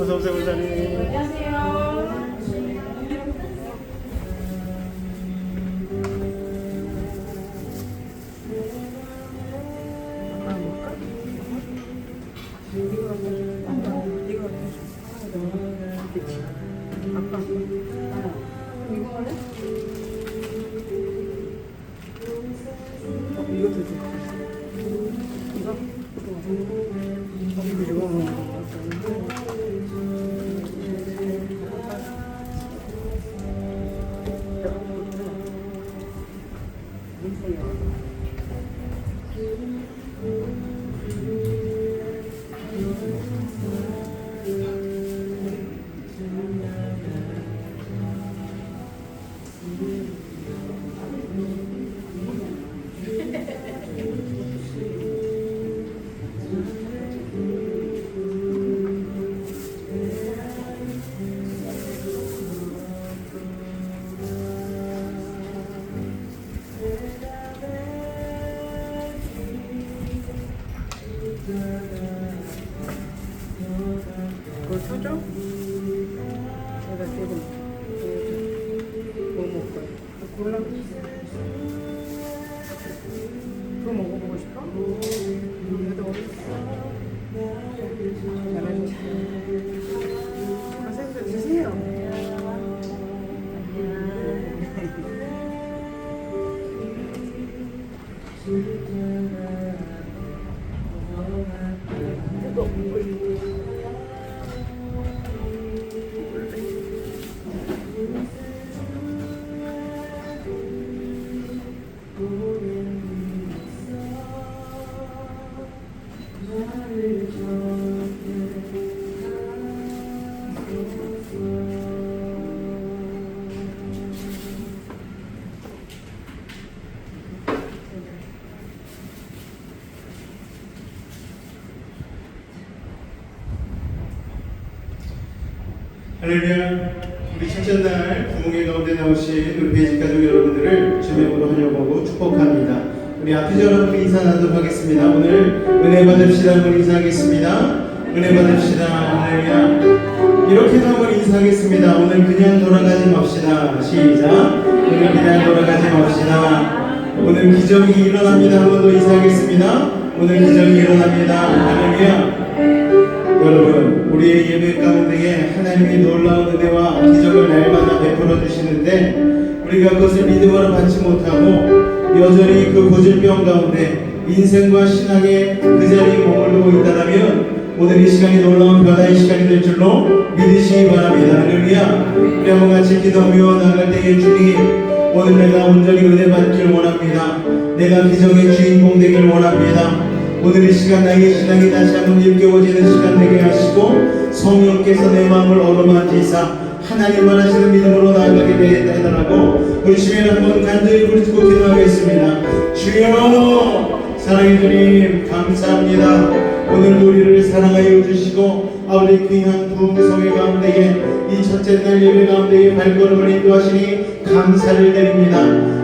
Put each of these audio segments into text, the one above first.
어서오세요, 원장님. 안녕하세요. 그걸 사줘? 내가 지금 뭐 먹을 거야? 골라? 그거 먹어보고 싶어? 그래도 잘하셨어. 선생님도 드세요. 할렐루야. 우리 첫째 날 부흥회 가운데 나오신 우리 배지 가족 여러분들을 주명으로 환영하고 축복합니다. 우리 앞에 여러분 인사 나누도록 하겠습니다. 오늘 은혜 받읍시다. 한번 인사하겠습니다. 은혜 받읍시다. 할렐루야. 이렇게도 한번 인사하겠습니다. 오늘 그냥 돌아가지 맙시다. 시작. 오늘 그냥 돌아가지 맙시다. 오늘 기적이 일어납니다. 한 번 더 인사하겠습니다. 오늘 기적이 일어납니다. 할렐루야. 여러분, 우리의 예배 가운데에 하나님이 놀라운 은혜와 기적을 날마다 베풀어 주시는데 우리가 그것을 믿음으로 받지 못하고 여전히 그 고질병 가운데 인생과 신앙의 그 자리에 머무르고 있다면 오늘 이 시간이 놀라운 변화의 시간이 될 줄로 믿으시기 바랍니다. 할렐루야. 우리 한번 같이 기도하며 나갈 때에 주님, 오늘 내가 온전히 은혜 받기를 원합니다. 내가 기적의 주인공 되기를 원합니다. 오늘 이 시간 나의 신앙이 다시 한번 일깨워지는 시간 되게 하시고 성령께서 내 마음을 어루만지사 하나님만 하시는 믿음으로 나아가게 해달라고 우리 주님을 한번 간절히 부르짖고 기도하겠습니다. 주여, 사랑의 주님 감사합니다. 오늘도 우리를 사랑하여 주시고 아버지 귀한 부흥성회 가운데에 이 첫째 날 예배 가운데에 발걸음을 인도하시니 감사를 드립니다.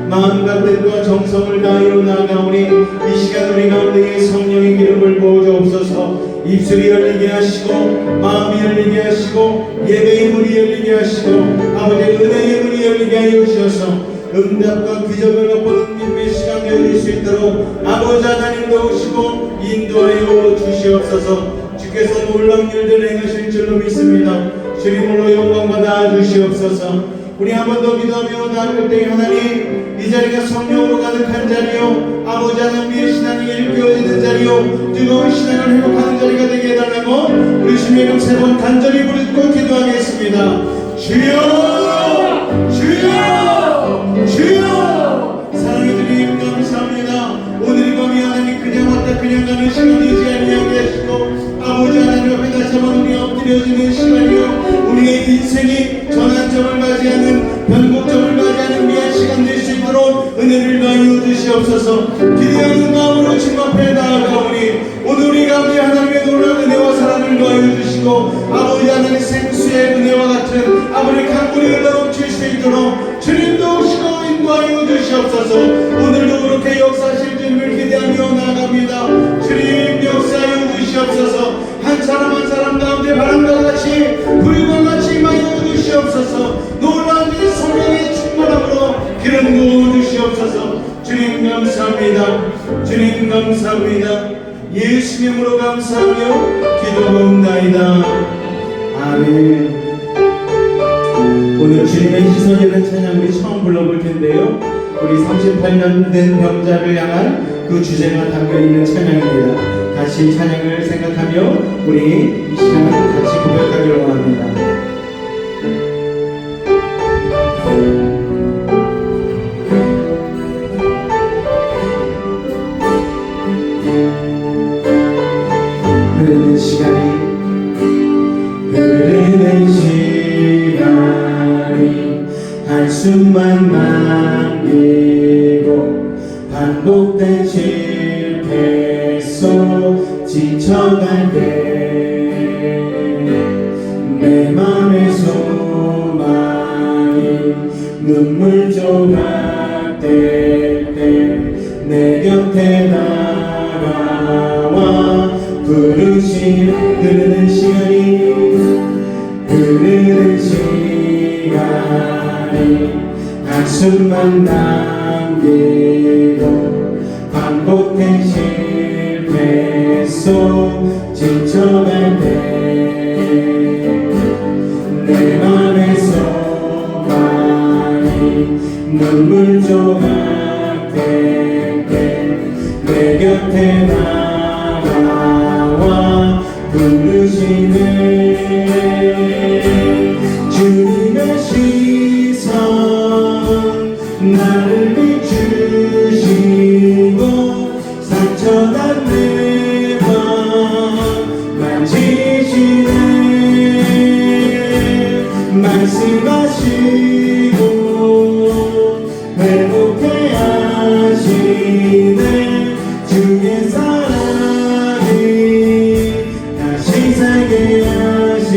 마음과 뜻과 정성을 다하여 나아가오니 이 시간 우리 가운데에 성령의 기름을 부어주옵소서. 입술이 열리게 하시고 마음이 열리게 하시고 예배의 문이 열리게 하시고 아버지 은혜의 문이 열리게 하여 주셔서 응답과 기적을 맛보는 믿음의 시간 되어질 수 있도록 아버지 하나님 도우시고 인도하여 주시옵소서. 주께서 놀라운 일들 행하실 줄로 믿습니다. 주님으로 영광받아 주시옵소서. 우리 한 번 더 기도하며 나아갈 때 하나님, 이 자리가 성령으로 가득한 자리요 아버지 하나님의 신앙이 일깨워지는 자리요 뜨거운 신앙을 회복하는 자리가 되게 해달라고 우리 주님의 이름 세 번 간절히 부르짖고 기도하겠습니다. 주여, 주여, 주여. 사랑의 주님 감사합니다. 오늘 이 밤이 하나님 그냥 왔다 그냥 가는 시간이지 아니하게 하시고 아버지 하나님 앞에 다시 한번 우리 엎드려지는 시간이요 우리의 인생이 전환점을 맞이하는 변곡점을 맞이하는 귀한 시간 될 수 있도록 은혜를 가하여 주시옵소서. 기대하는 마음으로 주님 앞에 나아가오니 오늘 우리 가운데 하나님의 놀라운 은혜와 사랑을 가하여 주시고 아버지 하나님 생수의 은혜와 같은 아버지 강물이 흘러넘칠 수 있도록 주님도 오시고 인도하여 주시옵소서. 오늘도 그렇게 역사하실 주님을 기대하며 나아갑니다. 주님 역사하여 주시옵소서. 한 사람 한 사람 가운데 바람과 같이 감사합니다. 예수 이름으로 감사하며 기도하옵나이다. 아멘. 오늘 주님의 시선이라는 찬양 우리 처음 불러볼 텐데요. 우리 38년 된 병자를 향한 그 주제가 담겨있는 찬양입니다. 같이 찬양을 생각하며 우리 이 시간을 같이 고백하기를 원합니다. 흐르는 시간이 한숨만 남기고 반복된 실패 속 지쳐갈 때 내 맘의 소망이 눈물 조각 될 때 내 곁에 다가와 부르신 흐르는 시간이 한숨만 남기고 반복된 실패 속 지쳐갈 때 내 맘의 소망이 눈물 조각 될 때 내 곁에 나와 부르시네. 주님의 시선 나를 비추시고 상처난 내 맘 만지시네. 말씀하시고 회복해 하시네. 주의 사랑이 다시 살게 하시.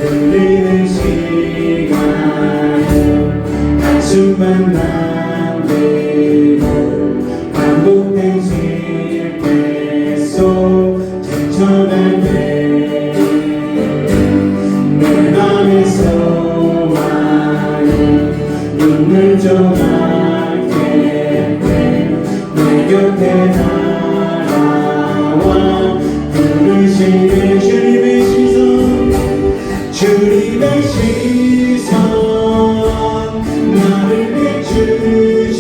흐르는 시간 한숨만 남기고 반복된 실패 속 지쳐갈 때 내 맘의 소망이 눈물 조각 될 때 내 곁에 나와 부르시네. 주님의 시선 나를 비추시고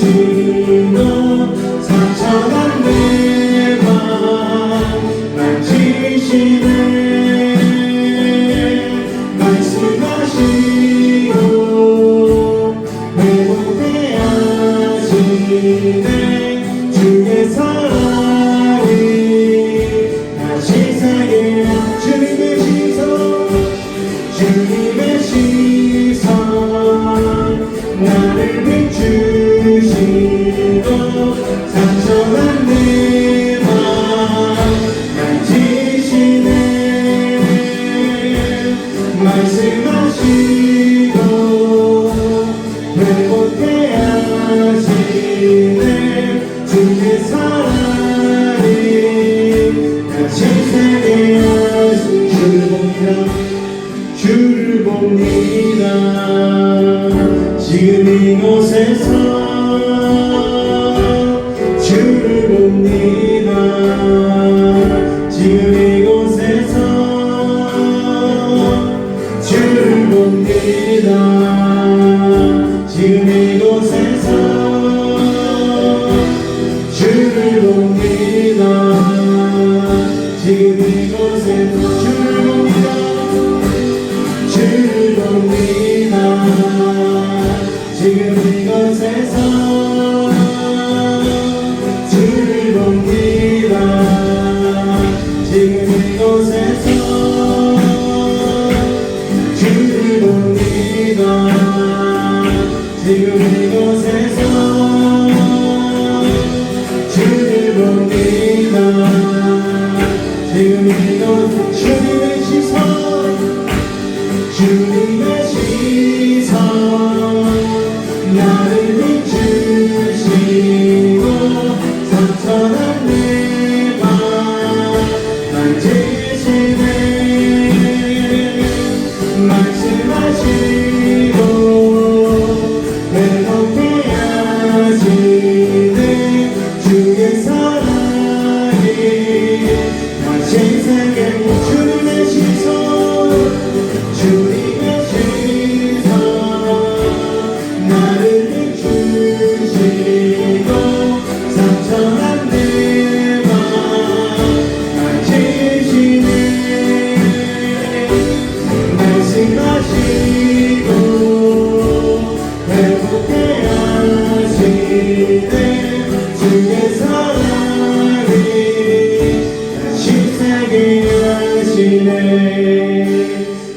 상처난 내 맘 만지시네. 말씀하시고 회복해 하시네. 주의 사랑이 다시 살게 주님의 시선 나를 비추시고 상처난 내 맘 만지시네. 말씀하시고 회복해 하시네. 주의 사랑이 같이 살게 하시네. 주를 봅니다. 지금 이곳에서 주를 봅니다. 지금 이곳에서 주를 봅니다. 지금 이곳에서 주를 봅니다. 지금 이곳에서 주를 봅니다. 주를 봅니다. 지금 이곳에서 주를 봅니다. 지금 이곳에서 주를 봅니다. 지금 이곳에서 주를 봅니다. 지금 이곳 주님의 시선 주님의 시선 나를 비추시고 상처난 내 맘 만지시네. 말씀하시고 회복해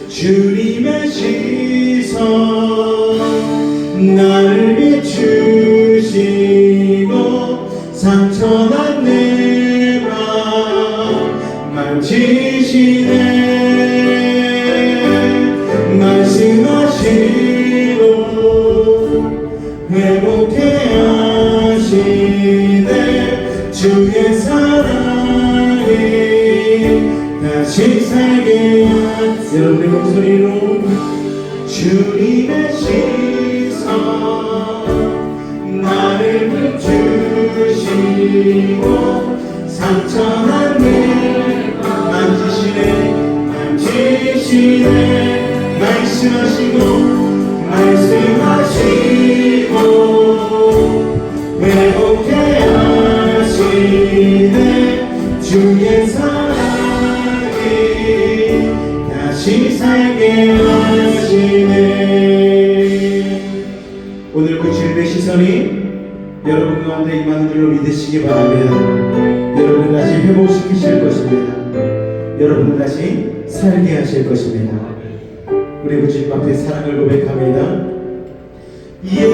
주님의 시선 나를 비추시고 상처난 내 맘 만지시네 말씀하시고 회복해 하시네 주의 사랑이 다시 살게 한 여러분의 목소리로 주님의 시선 나를 비추시고 상처난 내 만지시네 말씀하시고 회복해 하시네 주의 사랑이 다시 살게 하시네. 오늘 그 주님의 시선이 여러분 가운데 임하는 줄로 믿으시기 바랍니다. 여러분을 다시 회복시키실 것입니다. 여러분을 다시 살게 하실 것입니다. 우리 그 주님 앞에 사랑을 고백합니다. 예수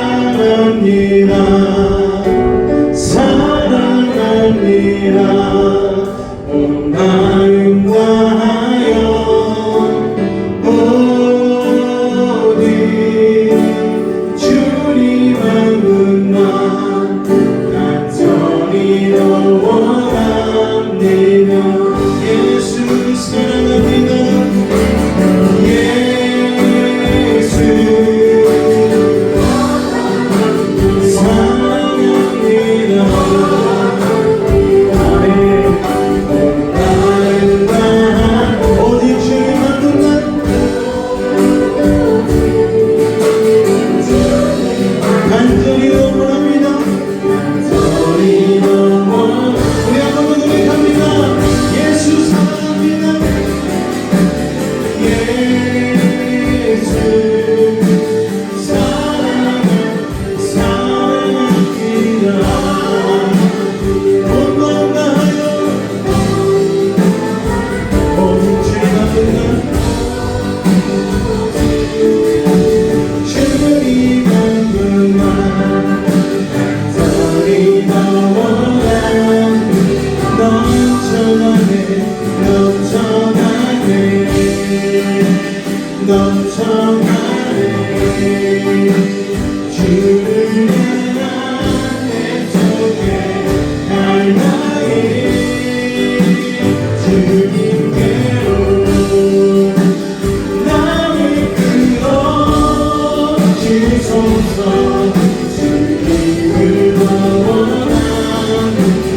사랑합니다. 사랑합니다. 온 마음 다하여 오직 주님 한 분만 간절히 더 원합니다. 예수 사랑합니다. 예수 사랑합니다. 오직 주님만 분만 간절히 더 원합니다. 간절히 더 원합니다. 우리 한 번 더 고백합니다. 예수 사랑합니다. 예수 사랑합니다. 온 마음 다하여 오직 주님만 분만 주님만 분만 간절히 더 원합니다. 넘쳐나네 주를 향한 내 속에 갈망이 주님께로 나를 끌어 주소서. 주님을 더 원하는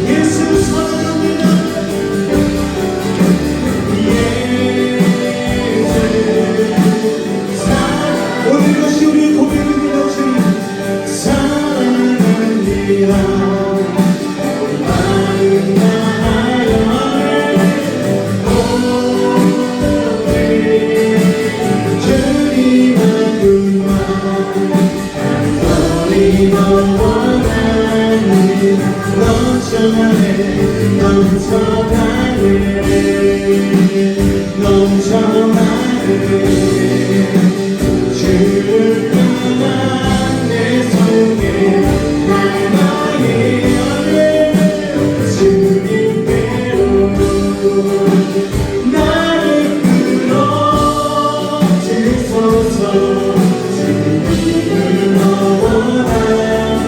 예수 사랑합니다. 오늘 것이 우리의 고백입니다. 주님 사랑합니다. 마음 다하여 오직 주님 한 분만 간절히 더 원하는 넘쳐나네 주를 향한 내 속에 갈망이 주님께로 나를 끌어 주소서. 주님을 더 원하는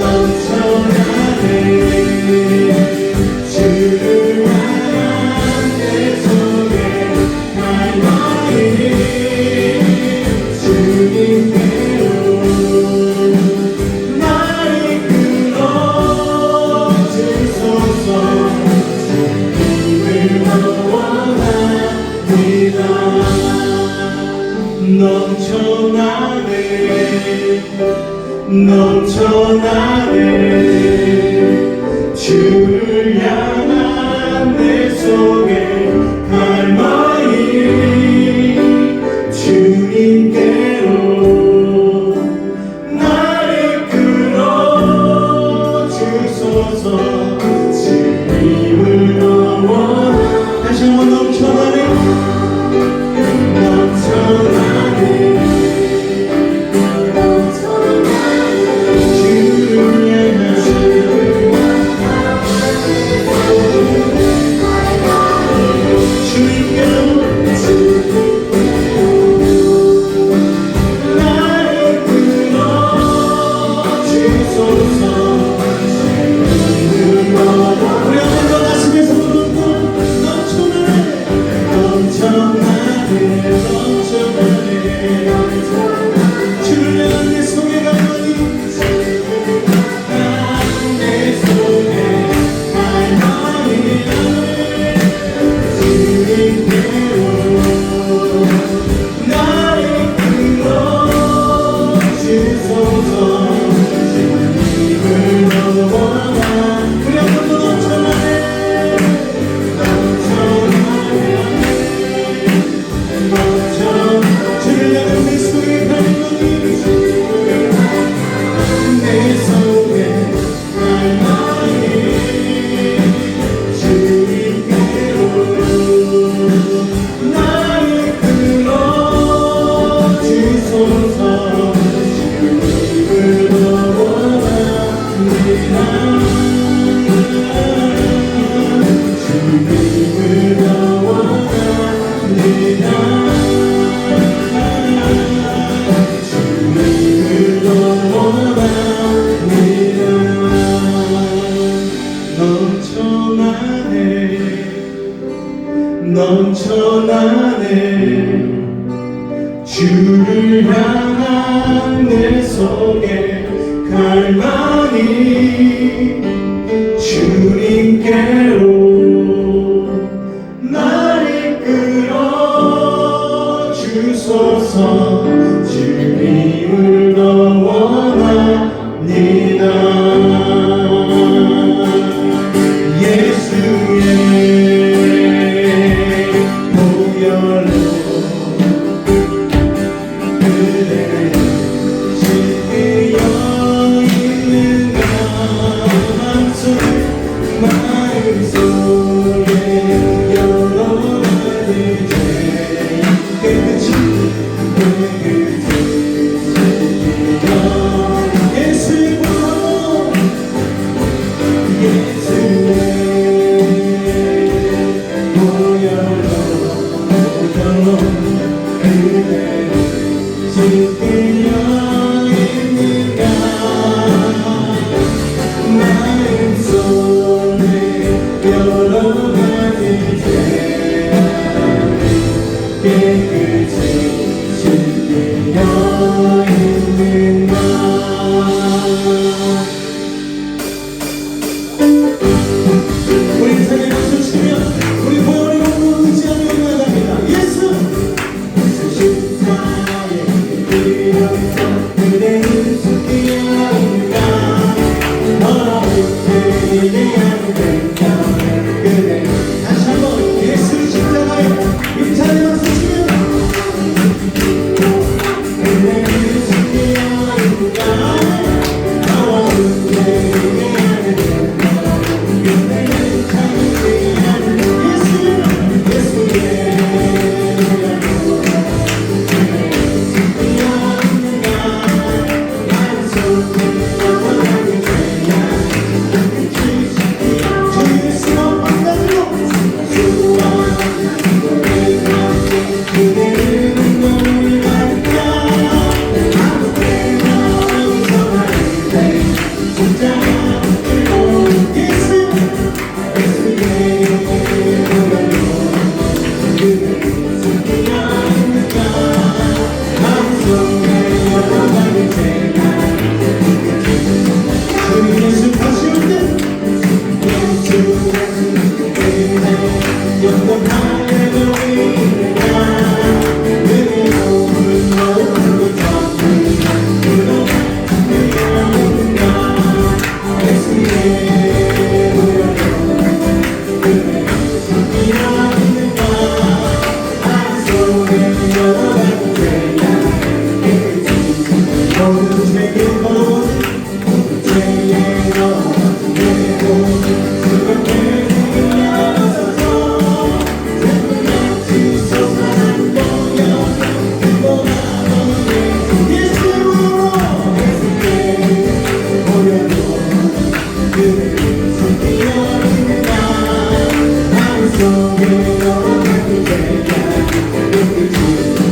넘쳐나네 주를 향한 내 속에 갈망이 주님께로 나를 끌어 주소서. 주님을 더 원합니다. 넘쳐나네 주를 향한 내 속에 갈망이 주님께로 주소서 주님을 넘어가 우리 한번더 넘쳐나네 주를 향한 내 속에 가는 내 속에 날마이 주님께로 나를 끌어 주소서 주님을 넘어갑니다 주님을 넘어갑니다 주님을 넘어갑니다 넘쳐나네 주를 향한 내 속에 갈망이 주님께로 나를 끌어 주소서 주님을 더 원합니다 예수의 보혈로 그대를 씻겨 있는 마음속에 여러 가지 죄 깨끗이 예수의 우리 인생의 박수 치며 우리 보혈의 공로 의지하며 나갑니다. 예수 십자가의 이름으로 그대를 숨기옵니다. 너를 그대를 그대 다시 한번 예수 십자가의 인찬의 박수 치며 그대를 숨기옵니다. 너를 그대를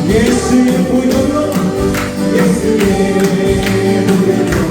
예수의 보혈로 예수의 보혈로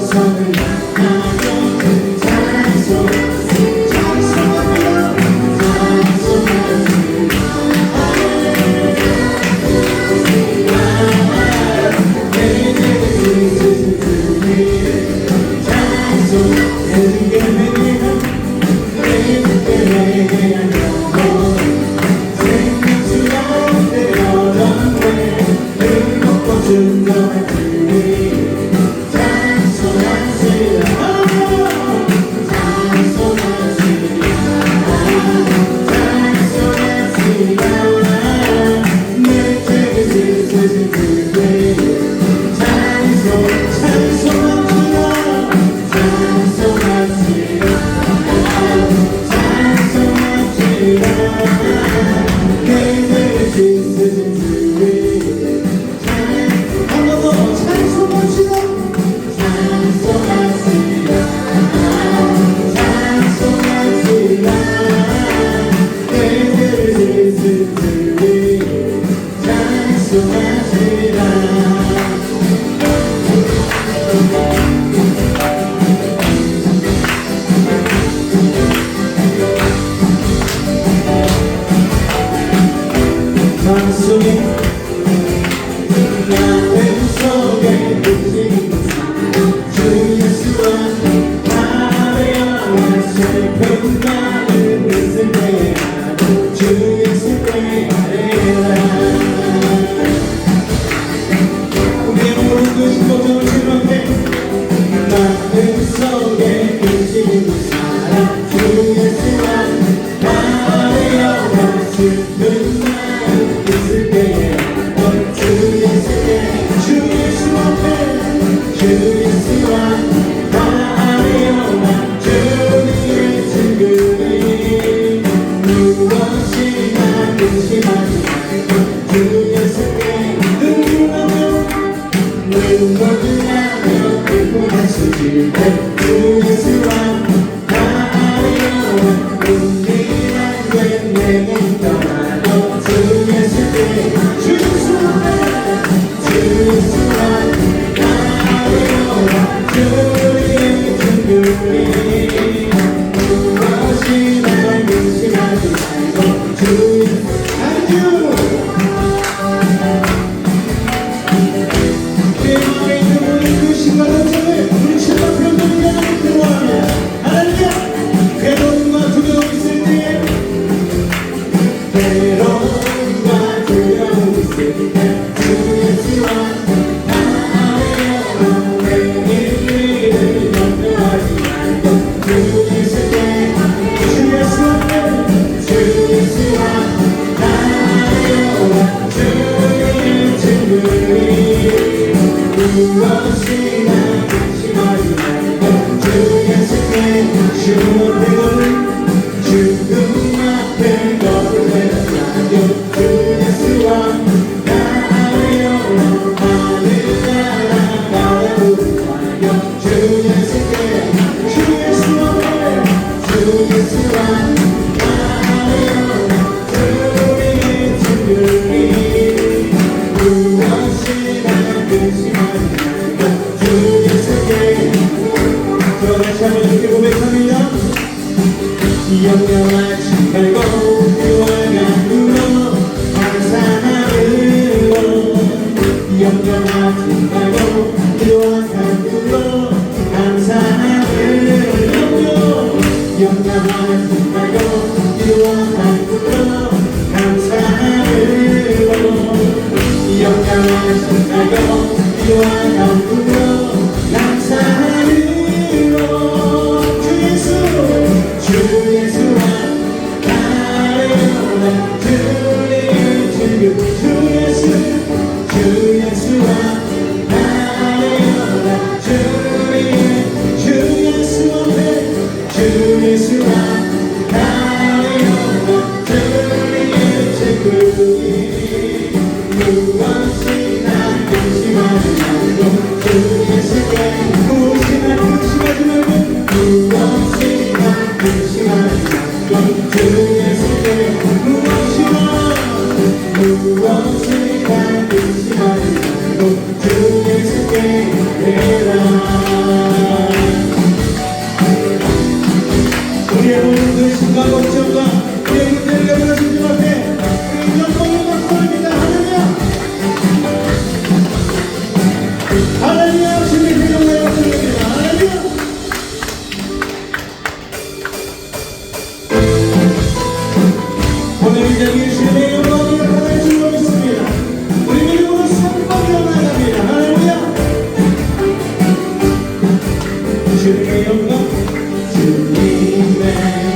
손을 나눠 찬송 찬송합니다 그 신과 감정을 우리 신과 평등을 주님의 영광 주님의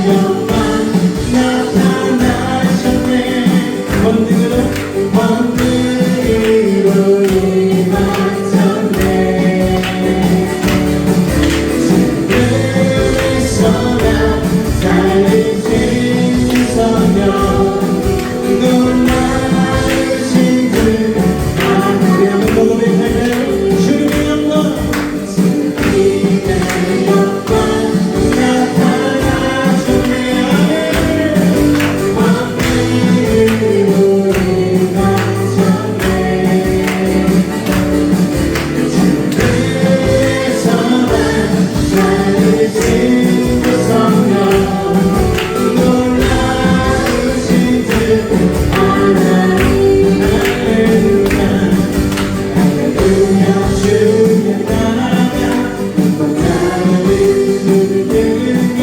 영광 나타나셨네 권능으로 임하셨네 주님께서나 살리신 성령 놀라우신 주 우리 한번 고백할까요? 주님의 영광 주님의 영광 나타나셨네 왕으로 임하셨네 주께서만 살리신 그 성령 놀라우신 주 하나님 할렐루야 할렐루야 주님 나라가 원하는 눈을 들며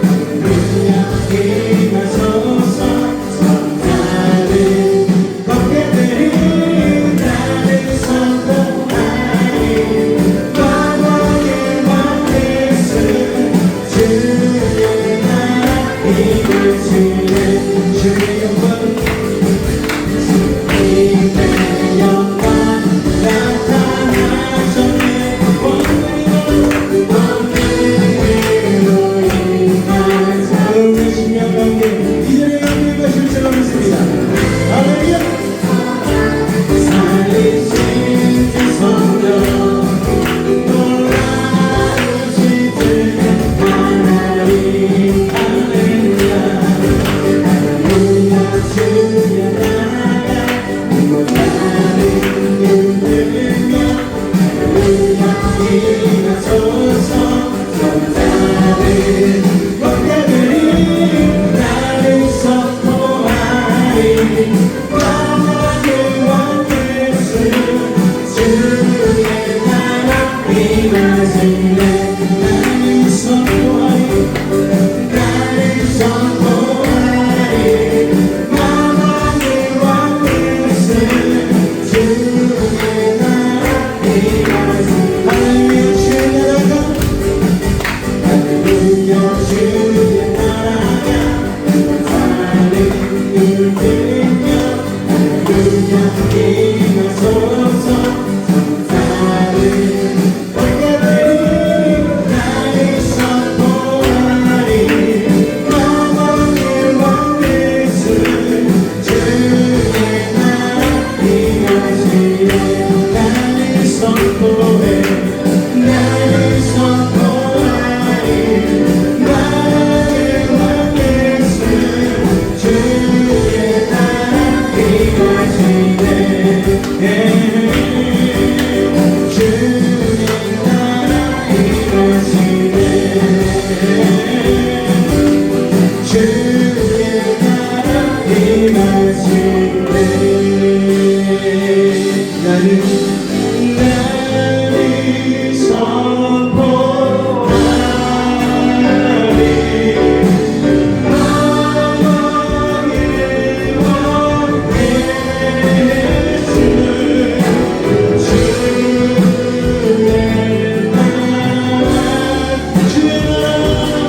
할렐루야 임하소서 성탄을 걷게 되리 나를 선포하리 만왕의 왕 예수 주의 나라 임하시네 주의 영광 주님의 영광 나타나셨네 왕으로 임하셨네 우리 신명 가운데 이전의 영광과 실체가 있습니다 할렐루야 살리신 주 성령 놀라우신 주 하나님 할렐루야 할렐루야 주의 나라가 원하는 눈을 들며 할렐루야 임하소서 성탄을 걷게 되리 나를 선포하리 만왕의 왕 예수 주의 나라 임하시네 나를 선포하리 나를 선포하리 만왕의 왕 예수 주의 나라 임하시네 할렐루야 주의 나라가 할렐루야 주의 나라가 사랑을 들며 할렐루야 임하소서 성탄을 걷게 되리 나를 선포하리 만왕의 왕 예수 주의 나라 임하시네 나를 선포해 나를 선포하리 만왕의 왕 예수 주의 나라 임하시네 주의 나라 임하시네 주의 나라 임하시네 나를 선포하리 만왕의 왕 예수 주의 나라 주의 나라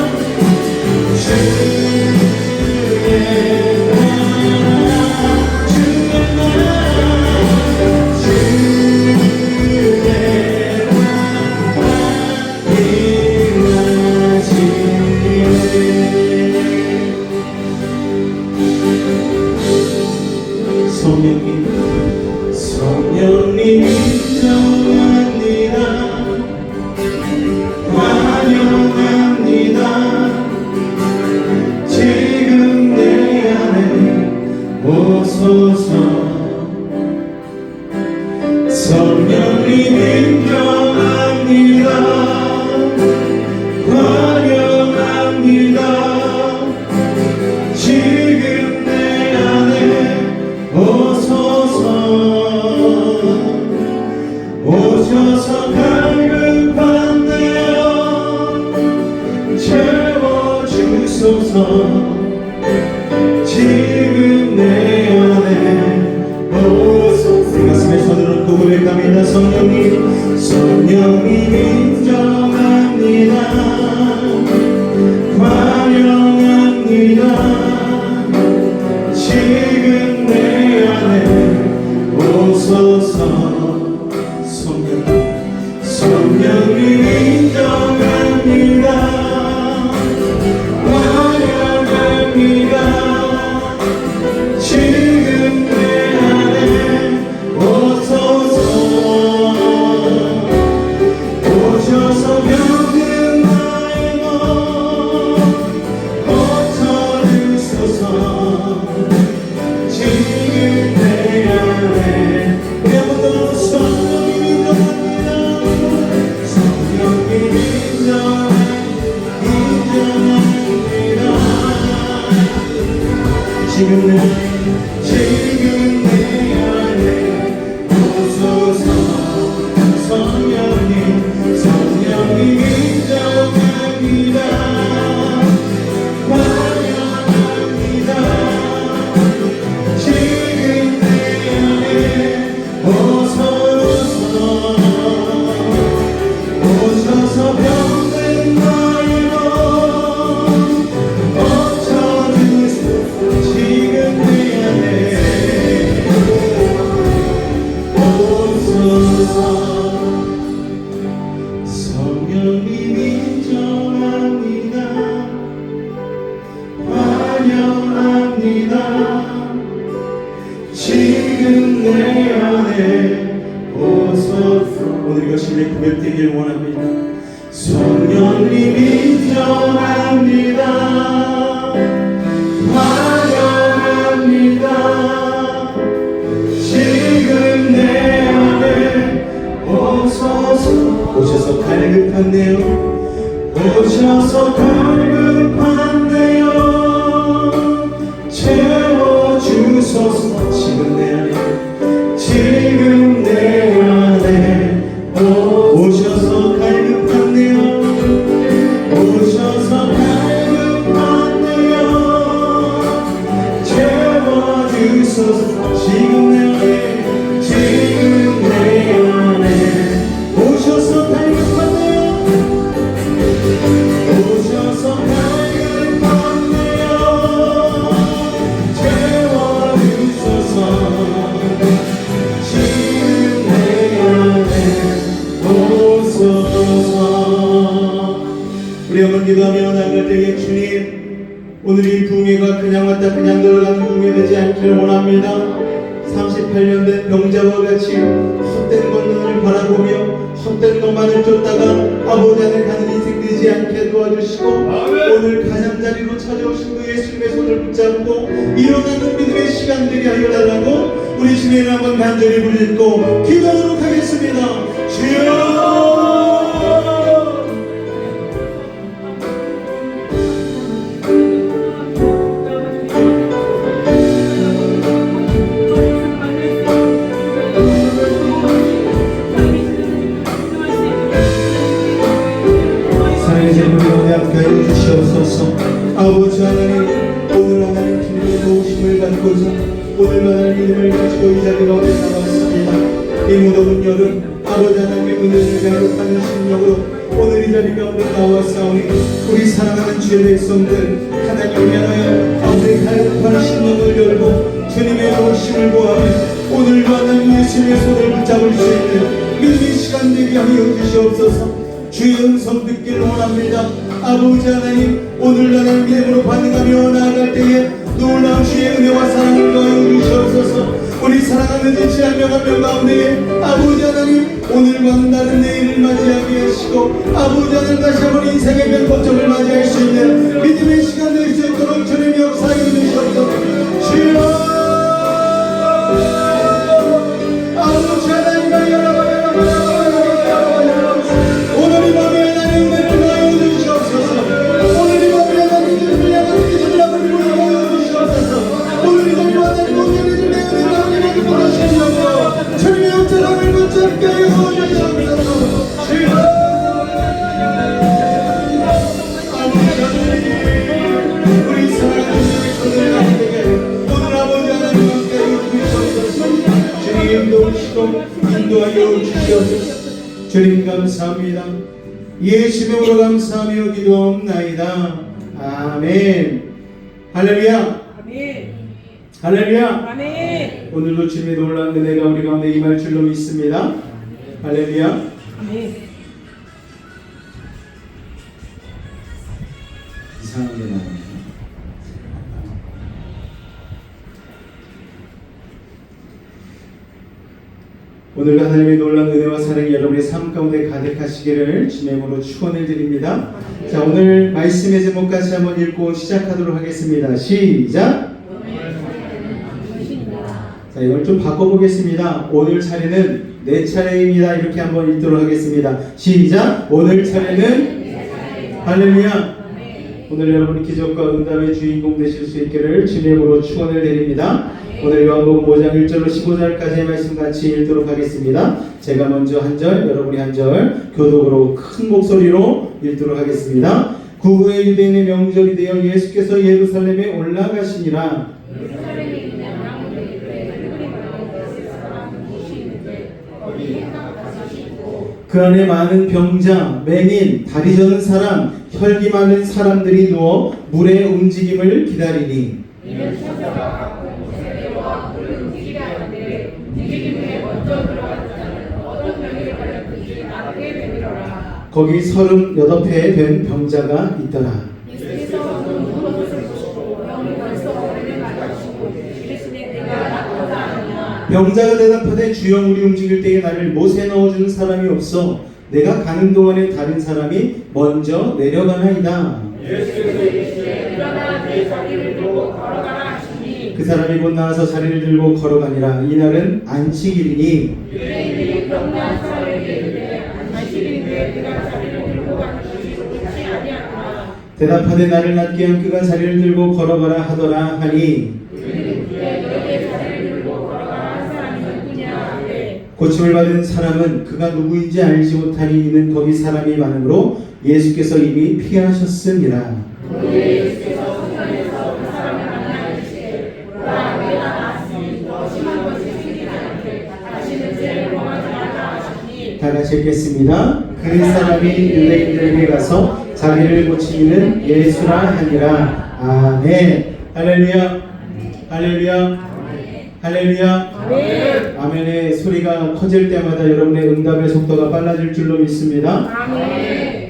회복되길 원합니다. 성령님이 태어납니다. 환영합니다. 지금 내 안에 오셔서 갈급한데요. 오셔서 갈급한데요. 채워주소서. 지금 내 안에 오셔서 갈급한데요. 오셔서 갈급한데요. 채워주소서. 지금 내 안에 오셔서 갈급한데요. 오셔서 갈급한데요. 채워주소서. 지금 내 안에 오소서. 우리 한번 기도하며 나아갈 때에 주님, 오늘 이 부흥회가 그냥 왔다 그냥 들어가는 부흥회 되지 않기를 원합니다. 38년 된 병자와 같이 헛된 것만을 바라보며 헛된 것만을 쫓다가 아버지 안에 가는 인생 되지 않게 도와주시고, 오늘 가장자리로 찾아오신 그 예수님의 손을 붙잡고 일어나는 믿음의 시간 되게 하여 달라고 우리 주님을 한번 간절히 부르짖고 기도하도록 하겠습니다. 주여, 아버지 하나님, 오늘 하나님 주님의 도우심을 받고자 오늘 하나님 믿음을 가지고 이 자리 가운데 나왔습니다. 이 무더운 여름 아버지 하나님의 은혜를 가득하는 심령으로 오늘 이 자리 가운데 나왔사오니 우리 사랑하는 주의 백성들 하나님 위하여 아버지 가득한 심령을 열고 주님의 도우심을 보아하며 오늘도 하나님 예수님의 손을 붙잡을 수 있는 믿음의 시간 되게 하여 주시옵소서. 주의 음성 듣기를 원합니다. 아버지 하나님, 오늘 하나님 믿음으로 반응하며 나아갈 때에 놀라운 주의 은혜와 사랑을 더하여 주시옵소서. 우리 사랑하는 지체 한 명 한 명 가운데에 아버지 하나님, 오늘과는 다른 내일을 맞이하게 하시고 아버지 하나님 다시 한번 인생의 변곡점을 맞이할 수 있는 믿음의 시간 될 수 있도록 주님의 역사에 주시옵소서. 주여, 아버지 하나님, 오늘 이 밤에 하나님 은혜를 더하여 주시옵소서. 오늘 이 밤에 하나님 믿음을 향한 기준을 한번 보여 주시옵소서. 오늘 이 자리에 하나님 온전히 주님의 은혜를 하나님 부르시옵소서. 주님의 영전함을 붙잡게 하여 주시옵소서. 주여, 아버지 하나님, 우리 사랑하는 주님의 손을 가운데 오늘 아버지 하나님 함께 하여 주시옵소서. 주님 도우시고 인도하여 주시옵소서. 주님 감사합니다. 예수의 이름으로 감사하며 기도하옵나이다. 아멘. 할렐루야. 아멘. 할렐루야. 아멘. 오늘도 주님의 놀라운 은혜가 우리 가운데 임할 줄로 믿습니다. 할렐루야. 아멘. 이상한 게 나옵니다. 오늘도 하나님의 놀라운 은혜와 사랑이 여러분의 삶 가운데 가득하시기를 주님의 이름으로 축원을 드립니다. 자, 오늘 말씀의 제목 같이 한번 읽고 시작하도록 하겠습니다. 시작. 자, 이걸 좀 바꿔보겠습니다. 오늘 차례는 내 차례입니다. 이렇게 한번 읽도록 하겠습니다. 시작. 오늘 차례는 할렐루야. 오늘 여러분 기적과 응답의 주인공 되실 수 있기를 주님의 이름으로 축원을 드립니다. 오늘 요한복음 5장 1절로 15절까지의 말씀 같이 읽도록 하겠습니다. 제가 먼저 한 절, 여러분이 한 절, 교독으로 큰 목소리로 읽도록 하겠습니다. 그 후에 유대인의 명절이 되어 예수께서 예루살렘에 올라가시니라. 그 안에 많은 병자, 맹인, 다리 저는 사람, 혈기 많은 사람들이 누워 물의 움직임을 기다리니 거기 38회 된 병자가 있더라. 병자가 대답하되 주여, 우리 움직일 때에 나를 못에 넣어주는 사람이 없어 내가 가는 동안에 다른 사람이 먼저 내려가나이다. 예수께서 이르시되 일어나 내 자리를 들고 걸어가라 하시니 그 사람이 곧 나와서 자리를 들고 걸어가니라. 이날은 안식일이니 유대인들이 병난 사람에게 이르되 안식일인데 그가 자리를 들고 가는 것이 옳지 아니하구나. 대답하되 나를 낫게 한 그가 자리를 들고 걸어가라 하더라 하니 그들이 너에게 자리를 들고 걸어가라 한 사람이 누구냐 하되 고침을 받은 사람은 그가 누구인지 알지 못하니 이는 거기 사람이 많으므로 예수께서 이미 피하셨음이라. 그의 예수께서 성전에서 그 사람을 만나 이르시되 보라 내가 나았으니 더 심한 것이 생기지 않게 다시는 죄를 범하지 말라 하시니 다 같이 읽겠습니다. 그 사람이 유대인들에게 가서 자기를 고치는 예수라 하니라. 아멘. 할렐루야. 할렐루야. 할렐루야. 아멘. 아멘의 소리가 커질 때마다 여러분의 응답의 속도가 빨라질 줄로 믿습니다. 아멘.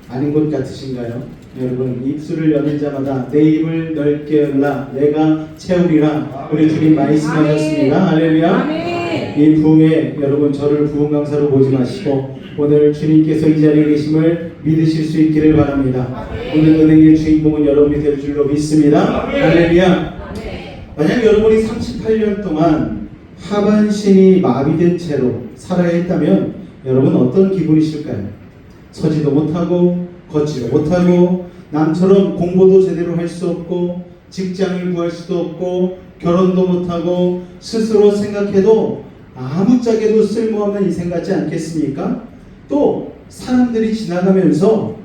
아닌 것 같으신가요? 여러분, 입술을 여는 자마다 내 입을 넓게 열라 내가 채우리라. 우리 주님 말씀하셨습니다. 할렐루야. 아멘. 이 부흥에 여러분 저를 부흥 강사로 보지 마시고 오늘 주님께서 이 자리에 계심을 믿으실 수 있기를 바랍니다. 오늘 은혜의 주인공은 여러분이 될 줄로 믿습니다. 할렐루야. 만약 여러분이 38년 동안 하반신이 마비된 채로 살아야 했다면 여러분 어떤 기분이실까요? 서지도 못하고 걷지도 못하고 남처럼 공부도 제대로 할 수 없고 직장을 구할 수도 없고 결혼도 못하고 스스로 생각해도 아무짝에도 쓸모없는 인생 같지 않겠습니까? 또 사람들이 지나가면서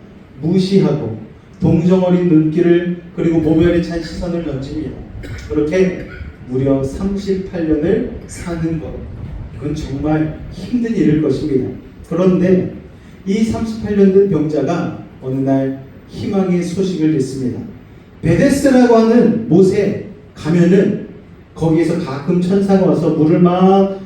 무시하고 동정어린 눈길을 그리고 모멸에 찬 시선을 던집니다. 그렇게 무려 38년을 사는 것, 그건 정말 힘든 일일 것입니다. 그런데 이 38년 된 병자가 어느 날 희망의 소식을 듣습니다. 베데스라고 하는 못에 가면은 거기에서 가끔 천사가 와서 물을 막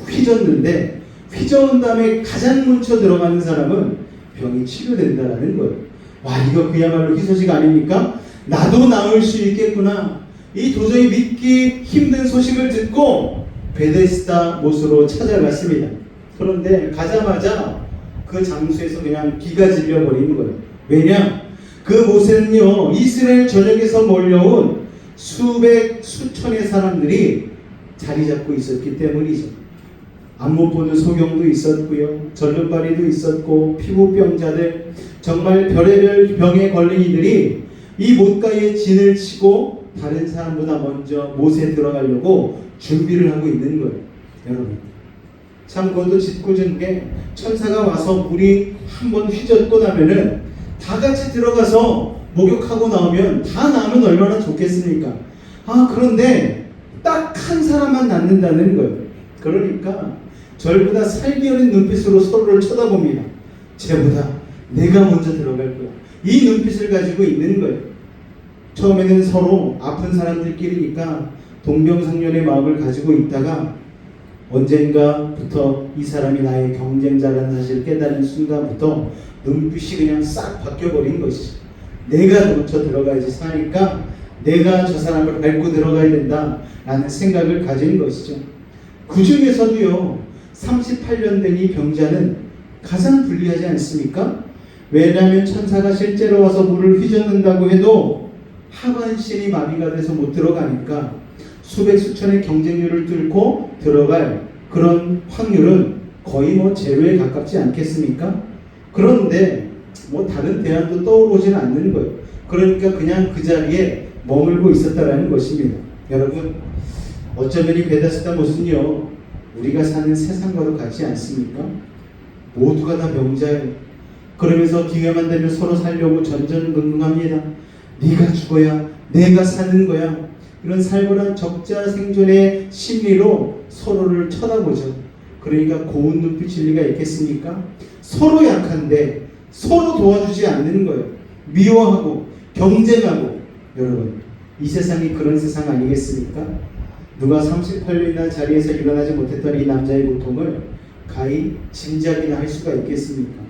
휘젓는데 휘저은 다음에 가장 먼저 들어가는 사람은 병이 치료된다라는 거예요. 와, 이거 그야말로 희소식 아닙니까? 나도 나을 수 있겠구나. 이 도저히 믿기 힘든 소식을 듣고 베데스다 못으로 찾아갔습니다. 그런데 가자마자 그 장소에서 그냥 기가 질려버리는 거예요. 왜냐? 그 못에는요, 이스라엘 전역에서 몰려온 수천의 사람들이 자리 잡고 있었기 때문이죠. 안 못 보는 소경도 있었고요, 절름발이도 있었고, 피부병자들, 정말 별의별 병에 걸린 이들이 이 못가에 진을 치고 다른 사람보다 먼저 못에 들어가려고 준비를 하고 있는 거예요. 여러분, 참 그것도 짓궂은 게 천사가 와서 물이 한번 휘젓고 나면은 다 같이 들어가서 목욕하고 나오면 다 나오면 얼마나 좋겠습니까? 그런데 딱 한 사람만 낫는다는 거예요. 그러니까 절보다 살기 어린 눈빛으로 서로를 쳐다봅니다. 쟤보다 내가 먼저 들어갈 거야. 이 눈빛을 가지고 있는 거예요. 처음에는 서로 아픈 사람들끼리니까 동병상련의 마음을 가지고 있다가 언젠가부터 이 사람이 나의 경쟁자라는 사실을 깨달은 순간부터 눈빛이 그냥 싹 바뀌어버린 것이죠. 내가 먼저 들어가야지 사니까 내가 저 사람을 밟고 들어가야 된다라는 생각을 가진 것이죠. 그 중에서도요, 38년 된 이 병자는 가장 불리하지 않습니까? 왜냐하면 천사가 실제로 와서 물을 휘젓는다고 해도 하반신이 마비가 돼서 못 들어가니까 수백 수천의 경쟁률을 뚫고 들어갈 그런 확률은 거의 제로에 가깝지 않겠습니까? 그런데 다른 대안도 떠오르진 않는 거예요. 그러니까 그냥 그 자리에 머물고 있었다라는 것입니다. 여러분, 어쩌면 이 베데스다 못은요, 우리가 사는 세상과도 같지 않습니까? 모두가 다 병자예요. 그러면서 기회만 되면 서로 살려고 전전긍긍합니다. 네가 죽어야 내가 사는 거야. 이런 살벌한 적자 생존의 심리로 서로를 쳐다보죠. 그러니까 고운 눈빛일 리가 있겠습니까? 서로 약한데 서로 도와주지 않는 거예요. 미워하고 경쟁하고. 여러분, 이 세상이 그런 세상 아니겠습니까? 누가 38년이나 자리에서 일어나지 못했던 이 남자의 고통을 가히 짐작이나 할 수가 있겠습니까?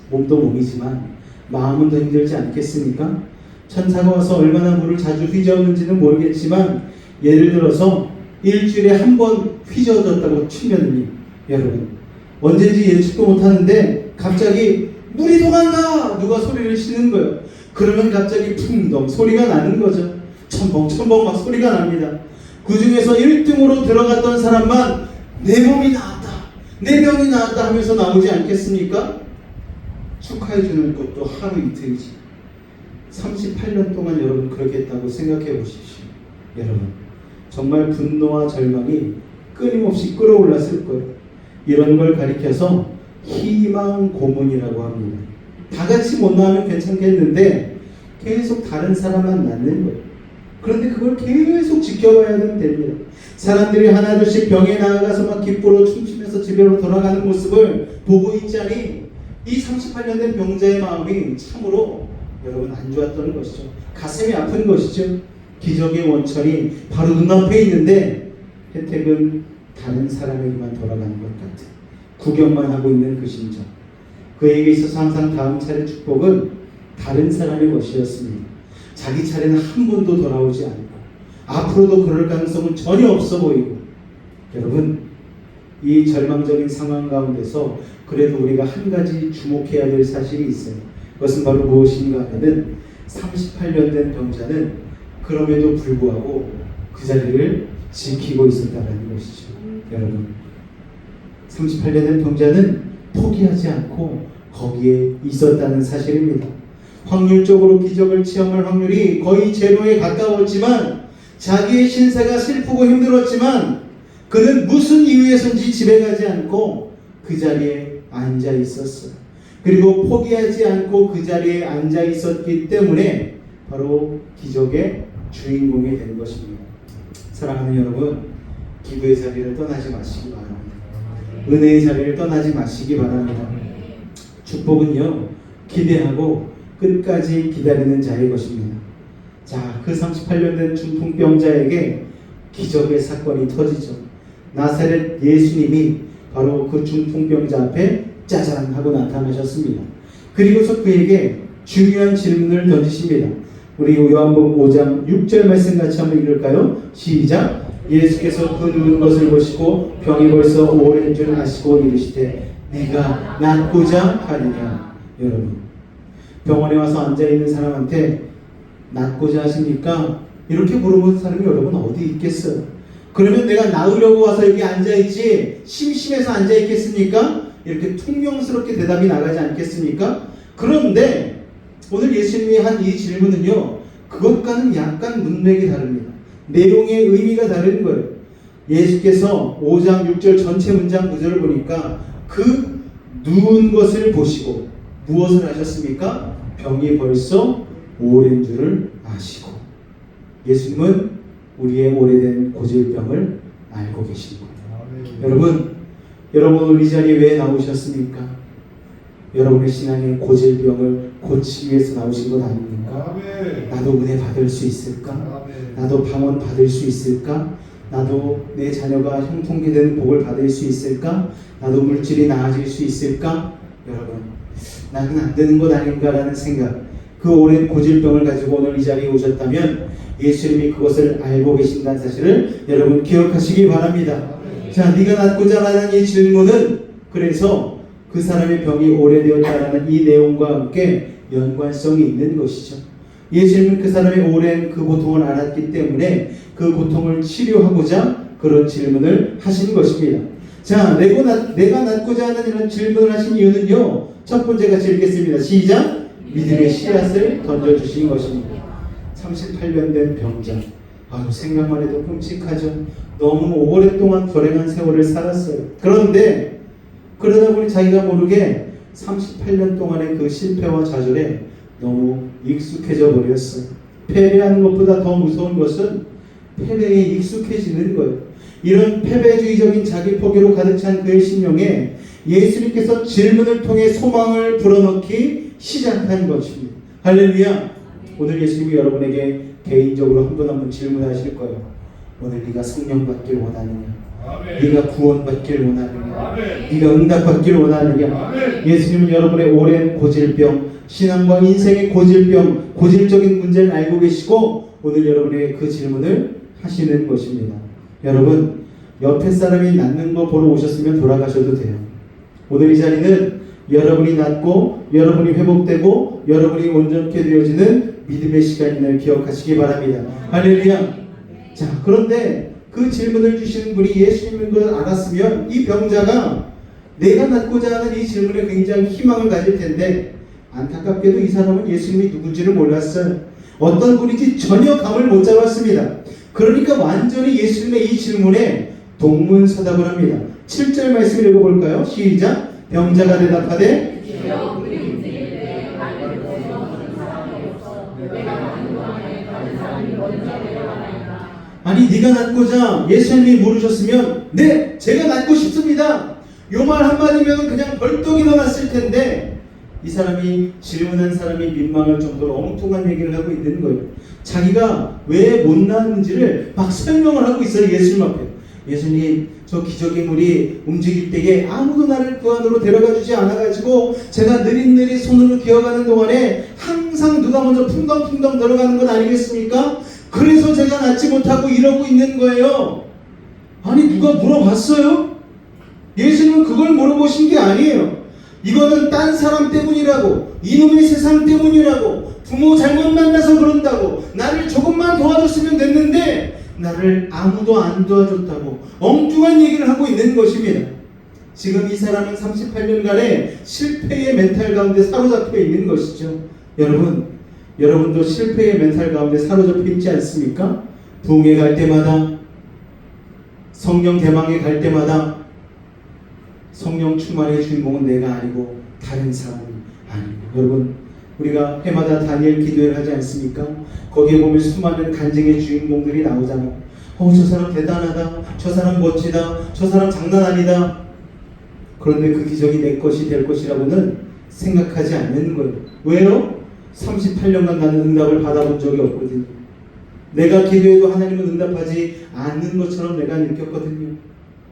몸도 몸이지만 마음은 더 힘들지 않겠습니까? 천사가 와서 얼마나 물을 자주 휘저었는지는 모르겠지만 예를 들어서 일주일에 한 번 휘저어졌다고 치면요, 여러분, 언제인지 예측도 못하는데 갑자기 물이 동한다! 누가 소리를 치는 거예요. 그러면 갑자기 풍덩 소리가 나는 거죠. 첨벙첨벙 막 소리가 납니다. 그 중에서 1등으로 들어갔던 사람만 내 몸이 나았다, 내 병이 나았다 하면서 나오지 않겠습니까? 축하해 주는 것도 하루 이틀이지. 38년 동안 여러분 그렇게 했다고 생각해 보십시오. 여러분 정말 분노와 절망이 끊임없이 끌어올랐을 거예요. 이런 걸 가리켜서 희망 고문이라고 합니다. 다 같이 못 나오면 괜찮겠는데 계속 다른 사람만 낳는 거예요. 그런데 그걸 계속 지켜봐야 됩니다. 사람들이 하나둘씩 병에 나아가서 막 기쁘러 춤추면서 집으로 돌아가는 모습을 보고 있자니 이 38년 된 병자의 마음이 참으로 여러분 안 좋았던 것이죠. 가슴이 아픈 것이죠. 기적의 원천이 바로 눈앞에 있는데 혜택은 다른 사람에게만 돌아가는 것 같은, 구경만 하고 있는 그 심정. 그에게 있어서 항상 다음 차례 축복은 다른 사람의 것이었습니다. 자기 차례는 한 번도 돌아오지 않고 앞으로도 그럴 가능성은 전혀 없어 보이고, 여러분 이 절망적인 상황 가운데서 그래도 우리가 한 가지 주목해야 될 사실이 있어요. 그것은 바로 무엇인가 하면은 38년 된 병자는 그럼에도 불구하고 그 자리를 지키고 있었다는 것이죠. 여러분 38년 된 병자는 포기하지 않고 거기에 있었다는 사실입니다. 확률적으로 기적을 체험할 확률이 거의 제로에 가까웠지만, 자기의 신세가 슬프고 힘들었지만 그는 무슨 이유에선지 집에 가지 않고 그 자리에 앉아 있었어요. 그리고 포기하지 않고 그 자리에 앉아 있었기 때문에 바로 기적의 주인공이 된 것입니다. 사랑하는 여러분, 기도의 자리를 떠나지 마시기 바랍니다. 은혜의 자리를 떠나지 마시기 바랍니다. 축복은요, 기대하고 끝까지 기다리는 자의 것입니다. 자, 그 38년 된 중풍병자에게 기적의 사건이 터지죠. 나사렛 예수님이 바로 그 중풍병자 앞에 짜잔 하고 나타나셨습니다. 그리고서 그에게 중요한 질문을 던지십니다. 우리 요한복음 5장 6절 말씀 같이 한번 읽을까요? 시작! 예수께서 그 누운 것을 보시고 병이 벌써 오랜 줄 아시고 이르시되 네가 낫고자 하느냐. 여러분, 병원에 와서 앉아있는 사람한테 낫고자 하십니까? 이렇게 물어보는 사람이 여러분 어디 있겠어요? 그러면 내가 나으려고 와서 여기 앉아있지 심심해서 앉아있겠습니까? 이렇게 퉁명스럽게 대답이 나가지 않겠습니까? 그런데 오늘 예수님이 한 이 질문은요, 그것과는 약간 문맥이 다릅니다. 내용의 의미가 다른 거예요. 예수께서 5장 6절 전체 문장 구절을 보니까 그 누운 것을 보시고 무엇을 하셨습니까? 병이 벌써 오랜 줄을 아시고. 예수님은 우리의 오래된 고질병을 알고 계신 거예요. 여러분 오늘 이 자리에 왜 나오셨습니까? 여러분의 신앙의 고질병을 고치기 위해서 나오신 것 아닙니까? 나도 은혜 받을 수 있을까? 나도 방언 받을 수 있을까? 나도 내 자녀가 형통케 되는 복을 받을 수 있을까? 나도 물질이 나아질 수 있을까? 여러분, 나는 안 되는 것 아닌가라는 생각, 그 오랜 고질병을 가지고 오늘 이 자리에 오셨다면 예수님이 그것을 알고 계신다는 사실을 여러분 기억하시기 바랍니다. 자, 네가 낫고자 하는 이 질문은 그래서 그 사람의 병이 오래되었다라는 이 내용과 함께 연관성이 있는 것이죠. 예수님은 그 사람의 오랜 그 고통을 알았기 때문에 그 고통을 치료하고자 그런 질문을 하신 것입니다. 자, 내가 낫고자 하는 이런 질문을 하신 이유는요, 첫 번째 같이 읽겠습니다. 시작! 믿음의 씨앗을 던져주신 것입니다. 38년 된 병자, 생각만 해도 끔찍하죠. 너무 오랫동안 불행한 세월을 살았어요. 그런데 그러다 보니 자기가 모르게 38년 동안의 그 실패와 좌절에 너무 익숙해져 버렸어요. 패배하는 것보다 더 무서운 것은 패배에 익숙해지는 거예요. 이런 패배주의적인 자기 포기로 가득 찬 그의 심령에 예수님께서 질문을 통해 소망을 불어넣기 시작한 것입니다. 할렐루야. 오늘 예수님이 여러분에게 개인적으로 한 분 한 분 질문하실 거예요. 오늘 네가 성령 받길 원하느냐? 네가 구원 받길 원하느냐? 네가 응답 받길 원하느냐? 예수님은 여러분의 오랜 고질병, 신앙과 인생의 고질병, 고질적인 문제를 알고 계시고 오늘 여러분에게 그 질문을 하시는 것입니다. 여러분, 옆에 사람이 낫는 거 보러 오셨으면 돌아가셔도 돼요. 오늘 이 자리는 여러분이 낫고 여러분이 회복되고 여러분이 온전케 되어지는 믿음의 시간임을 기억하시기 바랍니다. 할렐루야. 자, 그런데 그 질문을 주시는 분이 예수님인 걸 알았으면 이 병자가 내가 낫고자 하는 이 질문에 굉장히 희망을 가질 텐데, 안타깝게도 이 사람은 예수님이 누군지를 몰랐어요. 어떤 분인지 전혀 감을 못 잡았습니다. 그러니까 완전히 예수님의 이 질문에 동문서답을 합니다. 7절 말씀을 읽어볼까요? 시작. 병자가 대답하되 아니, 네가 낫고자 예수님이 물으셨으면 네, 제가 낫고 싶습니다. 요 말 한마디면 그냥 벌떡 일어났을 텐데, 이 사람이, 질문한 사람이 민망할 정도로 엉뚱한 얘기를 하고 있는 거예요. 자기가 왜 못 나았는지를 막 설명을 하고 있어요. 예수님 앞에. 예수님, 저 기적의 물이 움직일 때에 아무도 나를 그 안으로 데려가 주지 않아가지고 제가 느릿느릿 손으로 기어가는 동안에 항상 누가 먼저 풍덩풍덩 들어가는 건 아니겠습니까? 그래서 제가 낫지 못하고 이러고 있는 거예요. 아니, 누가 물어봤어요? 예수님은 그걸 물어보신 게 아니에요. 이거는 딴 사람 때문이라고, 이놈의 세상 때문이라고, 부모 잘못 만나서 그런다고, 나를 조금만 도와줬으면 됐는데 나를 아무도 안 도와줬다고 엉뚱한 얘기를 하고 있는 것입니다. 지금 이 사람은 38년간의 실패의 멘탈 가운데 사로잡혀 있는 것이죠. 여러분도 실패의 멘탈 가운데 사로잡혀 있지 않습니까? 부흥회 갈 때마다, 성령 대망에 갈 때마다 성령 충만의 주인공은 내가 아니고 다른 사람이 아니고, 여러분, 우리가 해마다 다니엘 기도회를 하지 않습니까? 거기에 보면 수많은 간증의 주인공들이 나오잖아요. 저 사람 대단하다, 저 사람 멋지다, 저 사람 장난 아니다. 그런데 그 기적이 내 것이 될 것이라고는 생각하지 않는 거예요. 왜요? 38년간 나는 응답을 받아본 적이 없거든요. 내가 기도해도 하나님은 응답하지 않는 것처럼 내가 느꼈거든요.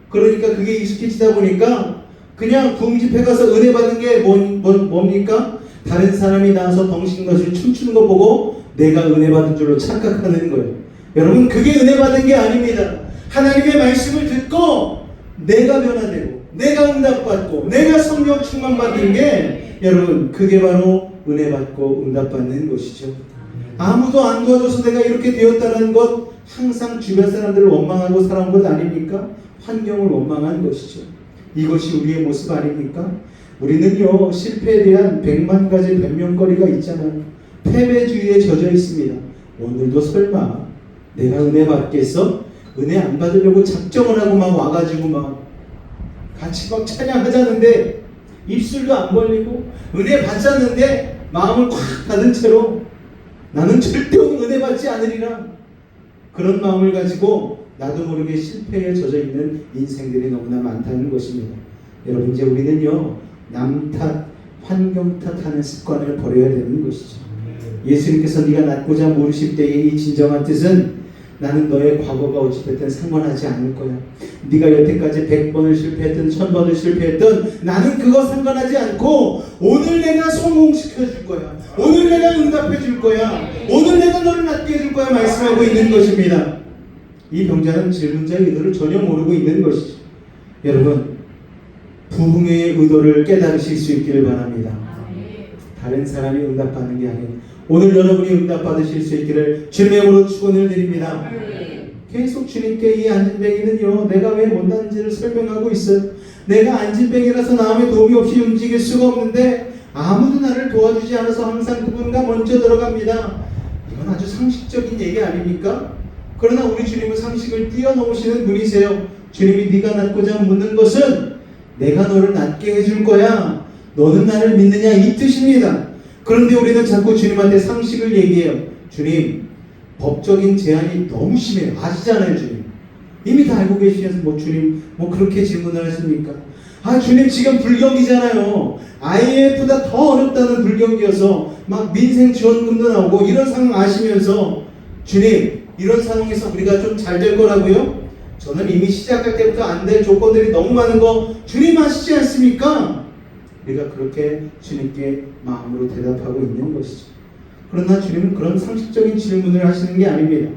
그러니까 그게 익숙해지다 보니까 그냥 부흥집회 가서 은혜 받는 게 뭡니까? 다른 사람이 나와서 덩신것을 춤추는 거 보고 내가 은혜 받은 줄로 착각하는 거예요. 여러분, 그게 은혜 받은 게 아닙니다. 하나님의 말씀을 듣고 내가 변화되고 내가 응답받고 내가 성령 충만 받는 게, 여러분, 그게 바로 은혜 받고 응답받는 것이죠. 아무도 안 도와줘서 내가 이렇게 되었다는 것, 항상 주변 사람들을 원망하고 살아온 것 아닙니까? 환경을 원망한 것이죠. 이것이 우리의 모습 아닙니까? 우리는요, 실패에 대한 100만 가지 변명거리가 있잖아요. 패배주의에 젖어 있습니다. 오늘도 설마 내가 은혜 받겠어? 은혜 안 받으려고 작정을 하고 막 와가지고 막 같이 막 찬양하자는데 입술도 안 벌리고 은혜 받자는데 마음을 콱 닫은 채로 나는 절대 은혜 받지 않으리라, 그런 마음을 가지고 나도 모르게 실패에 젖어 있는 인생들이 너무나 많다는 것입니다. 여러분, 이제 우리는요, 남 탓, 환경 탓하는 습관을 버려야 되는 것이죠. 예수님께서 네가 낫고자 물으실 때의 이 진정한 뜻은, 나는 너의 과거가 어찌됐든 상관하지 않을 거야. 네가 여태까지 100번을 실패했든 1000번을 실패했든 나는 그거 상관하지 않고 오늘 내가 성공시켜 줄 거야. 오늘 내가 응답해 줄 거야. 오늘 내가 너를 낫게 해줄 거야 말씀하고 있는 것입니다. 이 병자는 질문자의 의도를 전혀 모르고 있는 것이죠. 여러분, 부흥회의 의도를 깨달으실 수 있기를 바랍니다. 다른 사람이 응답받는 게 아니에요. 오늘 여러분이 응답받으실 수 있기를 주님의 이름으로 축원을 드립니다. 계속 주님께 이 안진뱅이는요, 내가 왜 못났는지를 설명하고 있어요. 내가 안진뱅이라서 남의 도움이 없이 움직일 수가 없는데 아무도 나를 도와주지 않아서 항상 그분과 먼저 들어갑니다. 이건 아주 상식적인 얘기 아닙니까? 그러나 우리 주님은 상식을 뛰어넘으시는 분이세요. 주님이 네가 낫고자 묻는 것은 내가 너를 낫게 해줄 거야, 너는 나를 믿느냐, 이 뜻입니다. 그런데 우리는 자꾸 주님한테 상식을 얘기해요. 주님, 법적인 제한이 너무 심해요. 아시잖아요, 주님. 이미 다 알고 계시면서 주님 그렇게 질문을 하십니까? 주님, 지금 불경이잖아요. IMF보다 더 어렵다는 불경기여서 막 민생 지원금도 나오고 이런 상황 아시면서 주님, 이런 상황에서 우리가 좀 잘 될 거라고요? 저는 이미 시작할 때부터 안 될 조건들이 너무 많은 거 주님 아시지 않습니까? 우리가 그렇게 주님께 마음으로 대답하고 있는 것이죠. 그러나 주님은 그런 상식적인 질문을 하시는 게 아닙니다.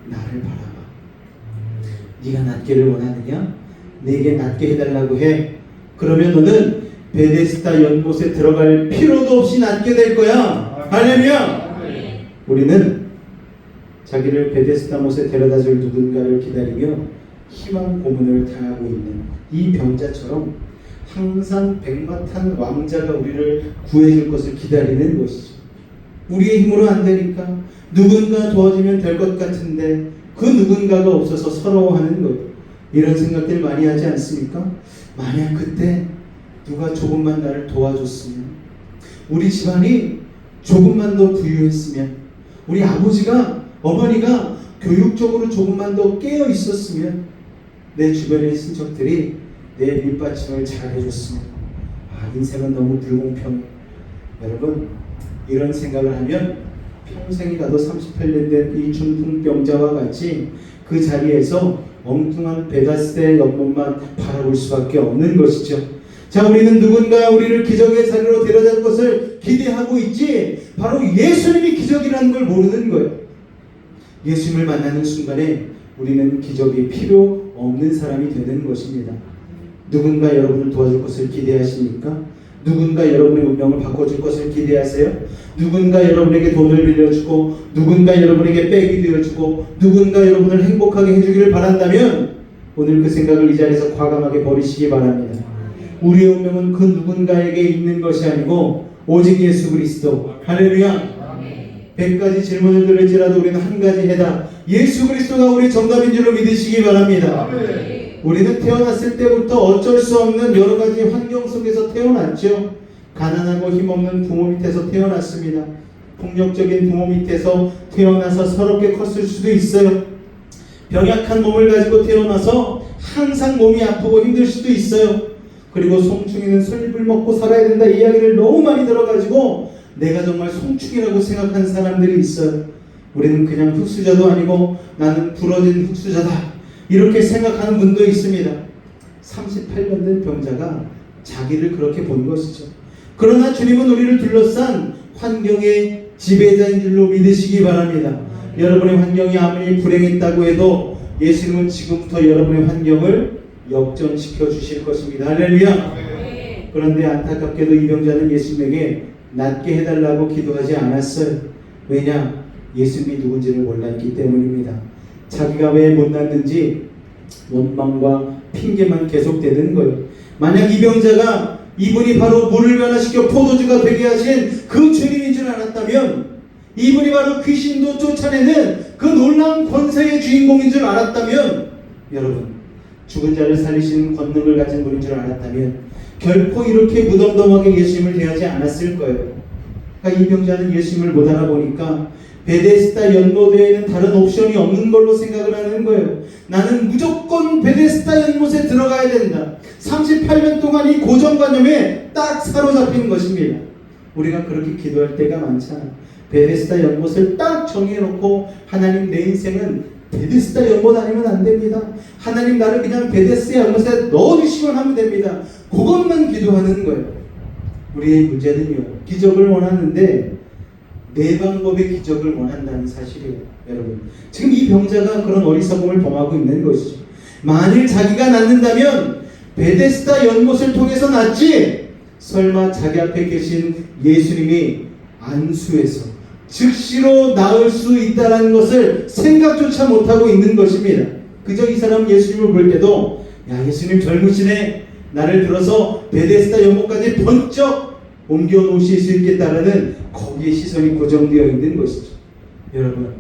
나를 바라봐. 네가 낫기를 원하느냐? 내게 낫게 해달라고 해. 그러면 너는 베데스다 연못에 들어갈 필요도 없이 낫게 될 거야. 할렐루야. 우리는 자기를 베데스다 못에 데려다줄 누군가를 기다리며 희망 고문을 당하고 있는 이 병자처럼 항상 백마탄 왕자가 우리를 구해줄 것을 기다리는 것이죠. 우리의 힘으로 안 되니까 누군가 도와주면 될 것 같은데 그 누군가가 없어서 서러워하는 거예요. 이런 생각들 많이 하지 않습니까? 만약 그때 누가 조금만 나를 도와줬으면, 우리 집안이 조금만 더 부유했으면, 우리 아버지가 어머니가 교육적으로 조금만 더 깨어 있었으면, 내 주변의 친척들이 내 밑받침을 잘 해줬으면, 인생은 너무 불공평해. 여러분, 이런 생각을 하면 평생이 가도 38년 된 이 중풍병자와 같이 그 자리에서 엉뚱한 베데스다의 연못만 바라볼 수밖에 없는 것이죠. 자, 우리는 누군가 우리를 기적의 자리로 데려갈 것을 기대하고 있지, 바로 예수님이 기적이라는 걸 모르는 거예요. 예수님을 만나는 순간에 우리는 기적이 필요 없는 사람이 되는 것입니다. 누군가 여러분을 도와줄 것을 기대하십니까? 누군가 여러분의 운명을 바꿔줄 것을 기대하세요? 누군가 여러분에게 돈을 빌려주고, 누군가 여러분에게 백이 되어주고, 누군가 여러분을 행복하게 해주기를 바란다면 오늘 그 생각을 이 자리에서 과감하게 버리시기 바랍니다. 우리의 운명은 그 누군가에게 있는 것이 아니고 오직 예수 그리스도. 할렐루야. 100가지 질문을 들을지라도 우리는 한 가지 해다. 예수 그리스도가 우리의 정답인 줄로 믿으시기 바랍니다. 우리는 태어났을 때부터 어쩔 수 없는 여러 가지 환경 속에서 태어났죠. 가난하고 힘없는 부모 밑에서 태어났습니다. 폭력적인 부모 밑에서 태어나서 서럽게 컸을 수도 있어요. 병약한 몸을 가지고 태어나서 항상 몸이 아프고 힘들 수도 있어요. 그리고 송충이는 솔잎을 먹고 살아야 된다 이야기를 너무 많이 들어가지고 내가 정말 송충이라고 생각하는 사람들이 있어요. 우리는 그냥 흙수저도 아니고 나는 부러진 흙수저다 이렇게 생각하는 분도 있습니다. 38년 된 병자가 자기를 그렇게 본 것이죠. 그러나 주님은 우리를 둘러싼 환경의 지배자인 줄로 믿으시기 바랍니다. 여러분의 환경이 아무리 불행했다고 해도 예수님은 지금부터 여러분의 환경을 역전시켜 주실 것입니다. 할렐루야. 그런데 안타깝게도 이 병자는 예수님에게 낫게 해달라고 기도하지 않았어요. 왜냐? 예수님이 누군지를 몰랐기 때문입니다. 자기가 왜 못 낫는지 원망과 핑계만 계속되는 거예요. 만약 이 병자가 이분이 바로 물을 변화시켜 포도주가 되게 하신 그 주님인 줄 알았다면, 이분이 바로 귀신도 쫓아내는 그 놀라운 권세의 주인공인 줄 알았다면, 여러분, 죽은 자를 살리시는 권능을 가진 분인 줄 알았다면 결코 이렇게 무덤덤하게 예수님을 대하지 않았을 거예요. 그러니까 이 병자는 예수님을 못 알아보니까 베데스다 연못에는 다른 옵션이 없는 걸로 생각을 하는 거예요. 나는 무조건 베데스다 연못에 들어가야 된다. 38년 동안 이 고정관념에 딱 사로잡힌 것입니다. 우리가 그렇게 기도할 때가 많잖아요. 베데스다 연못을 딱 정해놓고, 하나님 내 인생은 베데스다 연못 아니면 안 됩니다. 하나님 나를 그냥 베데스다 연못에 넣어주시면 하면 됩니다. 그것만 기도하는 거예요. 우리의 문제는요, 기적을 원하는데 내 방법의 기적을 원한다는 사실이에요. 여러분, 지금 이 병자가 그런 어리석음을 범하고 있는 것이죠. 만일 자기가 낫는다면 베데스다 연못을 통해서 낫지, 설마 자기 앞에 계신 예수님이 안수해서 즉시로 나을 수 있다는 것을 생각조차 못하고 있는 것입니다. 그저 이 사람 예수님을 볼 때도, 야, 예수님 젊으시네, 나를 들어서 베데스다 연못까지 번쩍 옮겨 놓으실 수 있겠다라는 거기에 시선이 고정되어 있는 것이죠. 여러분,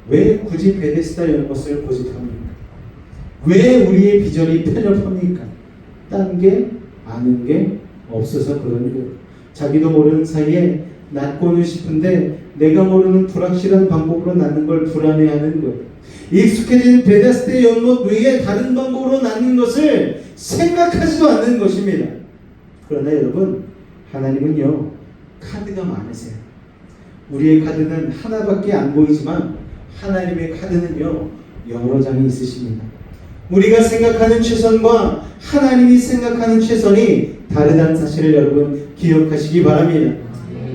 왜 굳이 베데스다 연못을 고집합니까? 왜 우리의 비전이 편협합니까? 딴 게 아는 게 없어서 그런 거예요. 자기도 모르는 사이에 낫고는 싶은데 내가 모르는 불확실한 방법으로 낫는 걸 불안해하는 거예요. 익숙해진 베데스다 연못 외에 다른 방법으로 낫는 것을 생각하지도 않는 것입니다. 그러나 여러분, 하나님은요, 카드가 많으세요. 우리의 카드는 하나밖에 안 보이지만 하나님의 카드는요, 여러 장이 있으십니다. 우리가 생각하는 최선과 하나님이 생각하는 최선이 다르다는 사실을 여러분 기억하시기 바랍니다.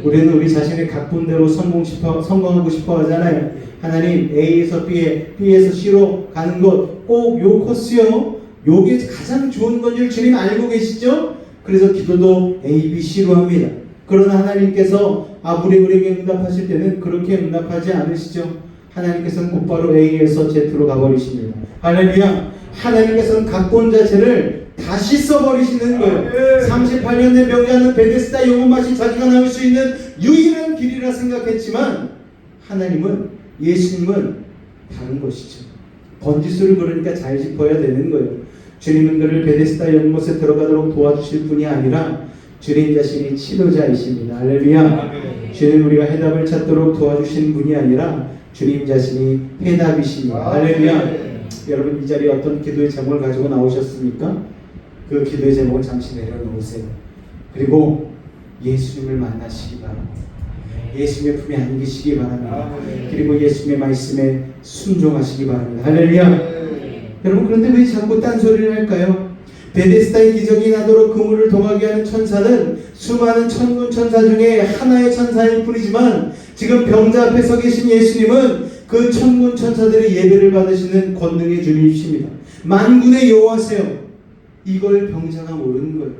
우리는 우리 자신의 각본대로 성공하고 싶어 하잖아요. 하나님, A에서 B에, B에서 C로 가는 것 꼭 요 코스요, 요게 가장 좋은 건 줄 주님 알고 계시죠? 그래서 기도도 A, B, C로 합니다. 그러나 하나님께서 아무리 우리에게 응답하실 때는 그렇게 응답하지 않으시죠. 하나님께서는 곧바로 A에서 Z로 가버리십니다. 할렐루야. 하나님께서는 각본 자체를 다시 써버리시는 거예요. 38년 된 병자는 베데스다 영혼맛이 자기가 나올 수 있는 유일한 길이라 생각했지만 하나님은, 예수님은 다른 것이죠. 번지수를 그러니까 잘 짚어야 되는 거예요. 주님은 그를 베데스다 연못에 들어가도록 도와주실 분이 아니라 주님 자신이 치료자이십니다. 할렐루야. 주님 우리가 해답을 찾도록 도와주신 분이 아니라 주님 자신이 해답이십니다. 할렐루야. 여러분 이 자리에 어떤 기도의 제목을 가지고 나오셨습니까? 그 기도의 제목을 잠시 내려놓으세요. 그리고 예수님을 만나시기 바랍니다. 예수님의 품에 안기시기 바랍니다. 그리고 예수님의 말씀에 순종하시기 바랍니다. 할렐루야. 여러분 그런데 왜 자꾸 딴소리를 할까요? 베데스다의 기적이 나도록 그물을 동하게 하는 천사는 수많은 천군 천사 중에 하나의 천사일 뿐이지만 지금 병자 앞에 서 계신 예수님은 그 천군 천사들의 예배를 받으시는 권능의 주님이십니다. 만군의 여호와세요. 이걸 병자가 모르는 거예요.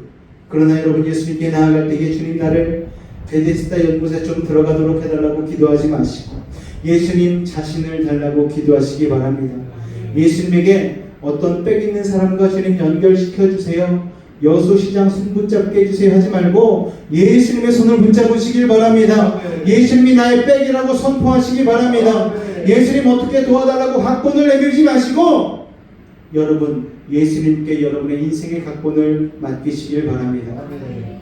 그러나 여러분 예수님께 나아갈 때에 주님 나를 베데스다 연못에 좀 들어가도록 해달라고 기도하지 마시고 예수님 자신을 달라고 기도하시기 바랍니다. 예수님에게 어떤 빽 있는 사람과 주님 연결시켜 주세요. 여수시장 손 붙잡게 해주세요 하지 말고 예수님의 손을 붙잡으시길 바랍니다. 예수님이 나의 빽이라고 선포하시기 바랍니다. 예수님 어떻게 도와달라고 각본을 내밀지 마시고 여러분 예수님께 여러분의 인생의 각본을 맡기시길 바랍니다.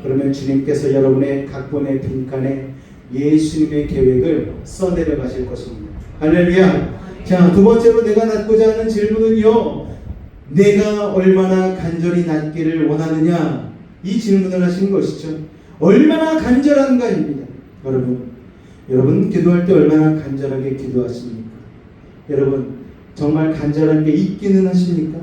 그러면 주님께서 여러분의 각본의 빈칸에 예수님의 계획을 써내려 가실 것입니다. 할렐루야. 자, 두 번째로 내가 낳고자 하는 질문은요, 내가 얼마나 간절히 낳기를 원하느냐, 이 질문을 하신 것이죠. 얼마나 간절한가입니다. 여러분 기도할 때 얼마나 간절하게 기도하십니까? 여러분 정말 간절한 게 있기는 하십니까?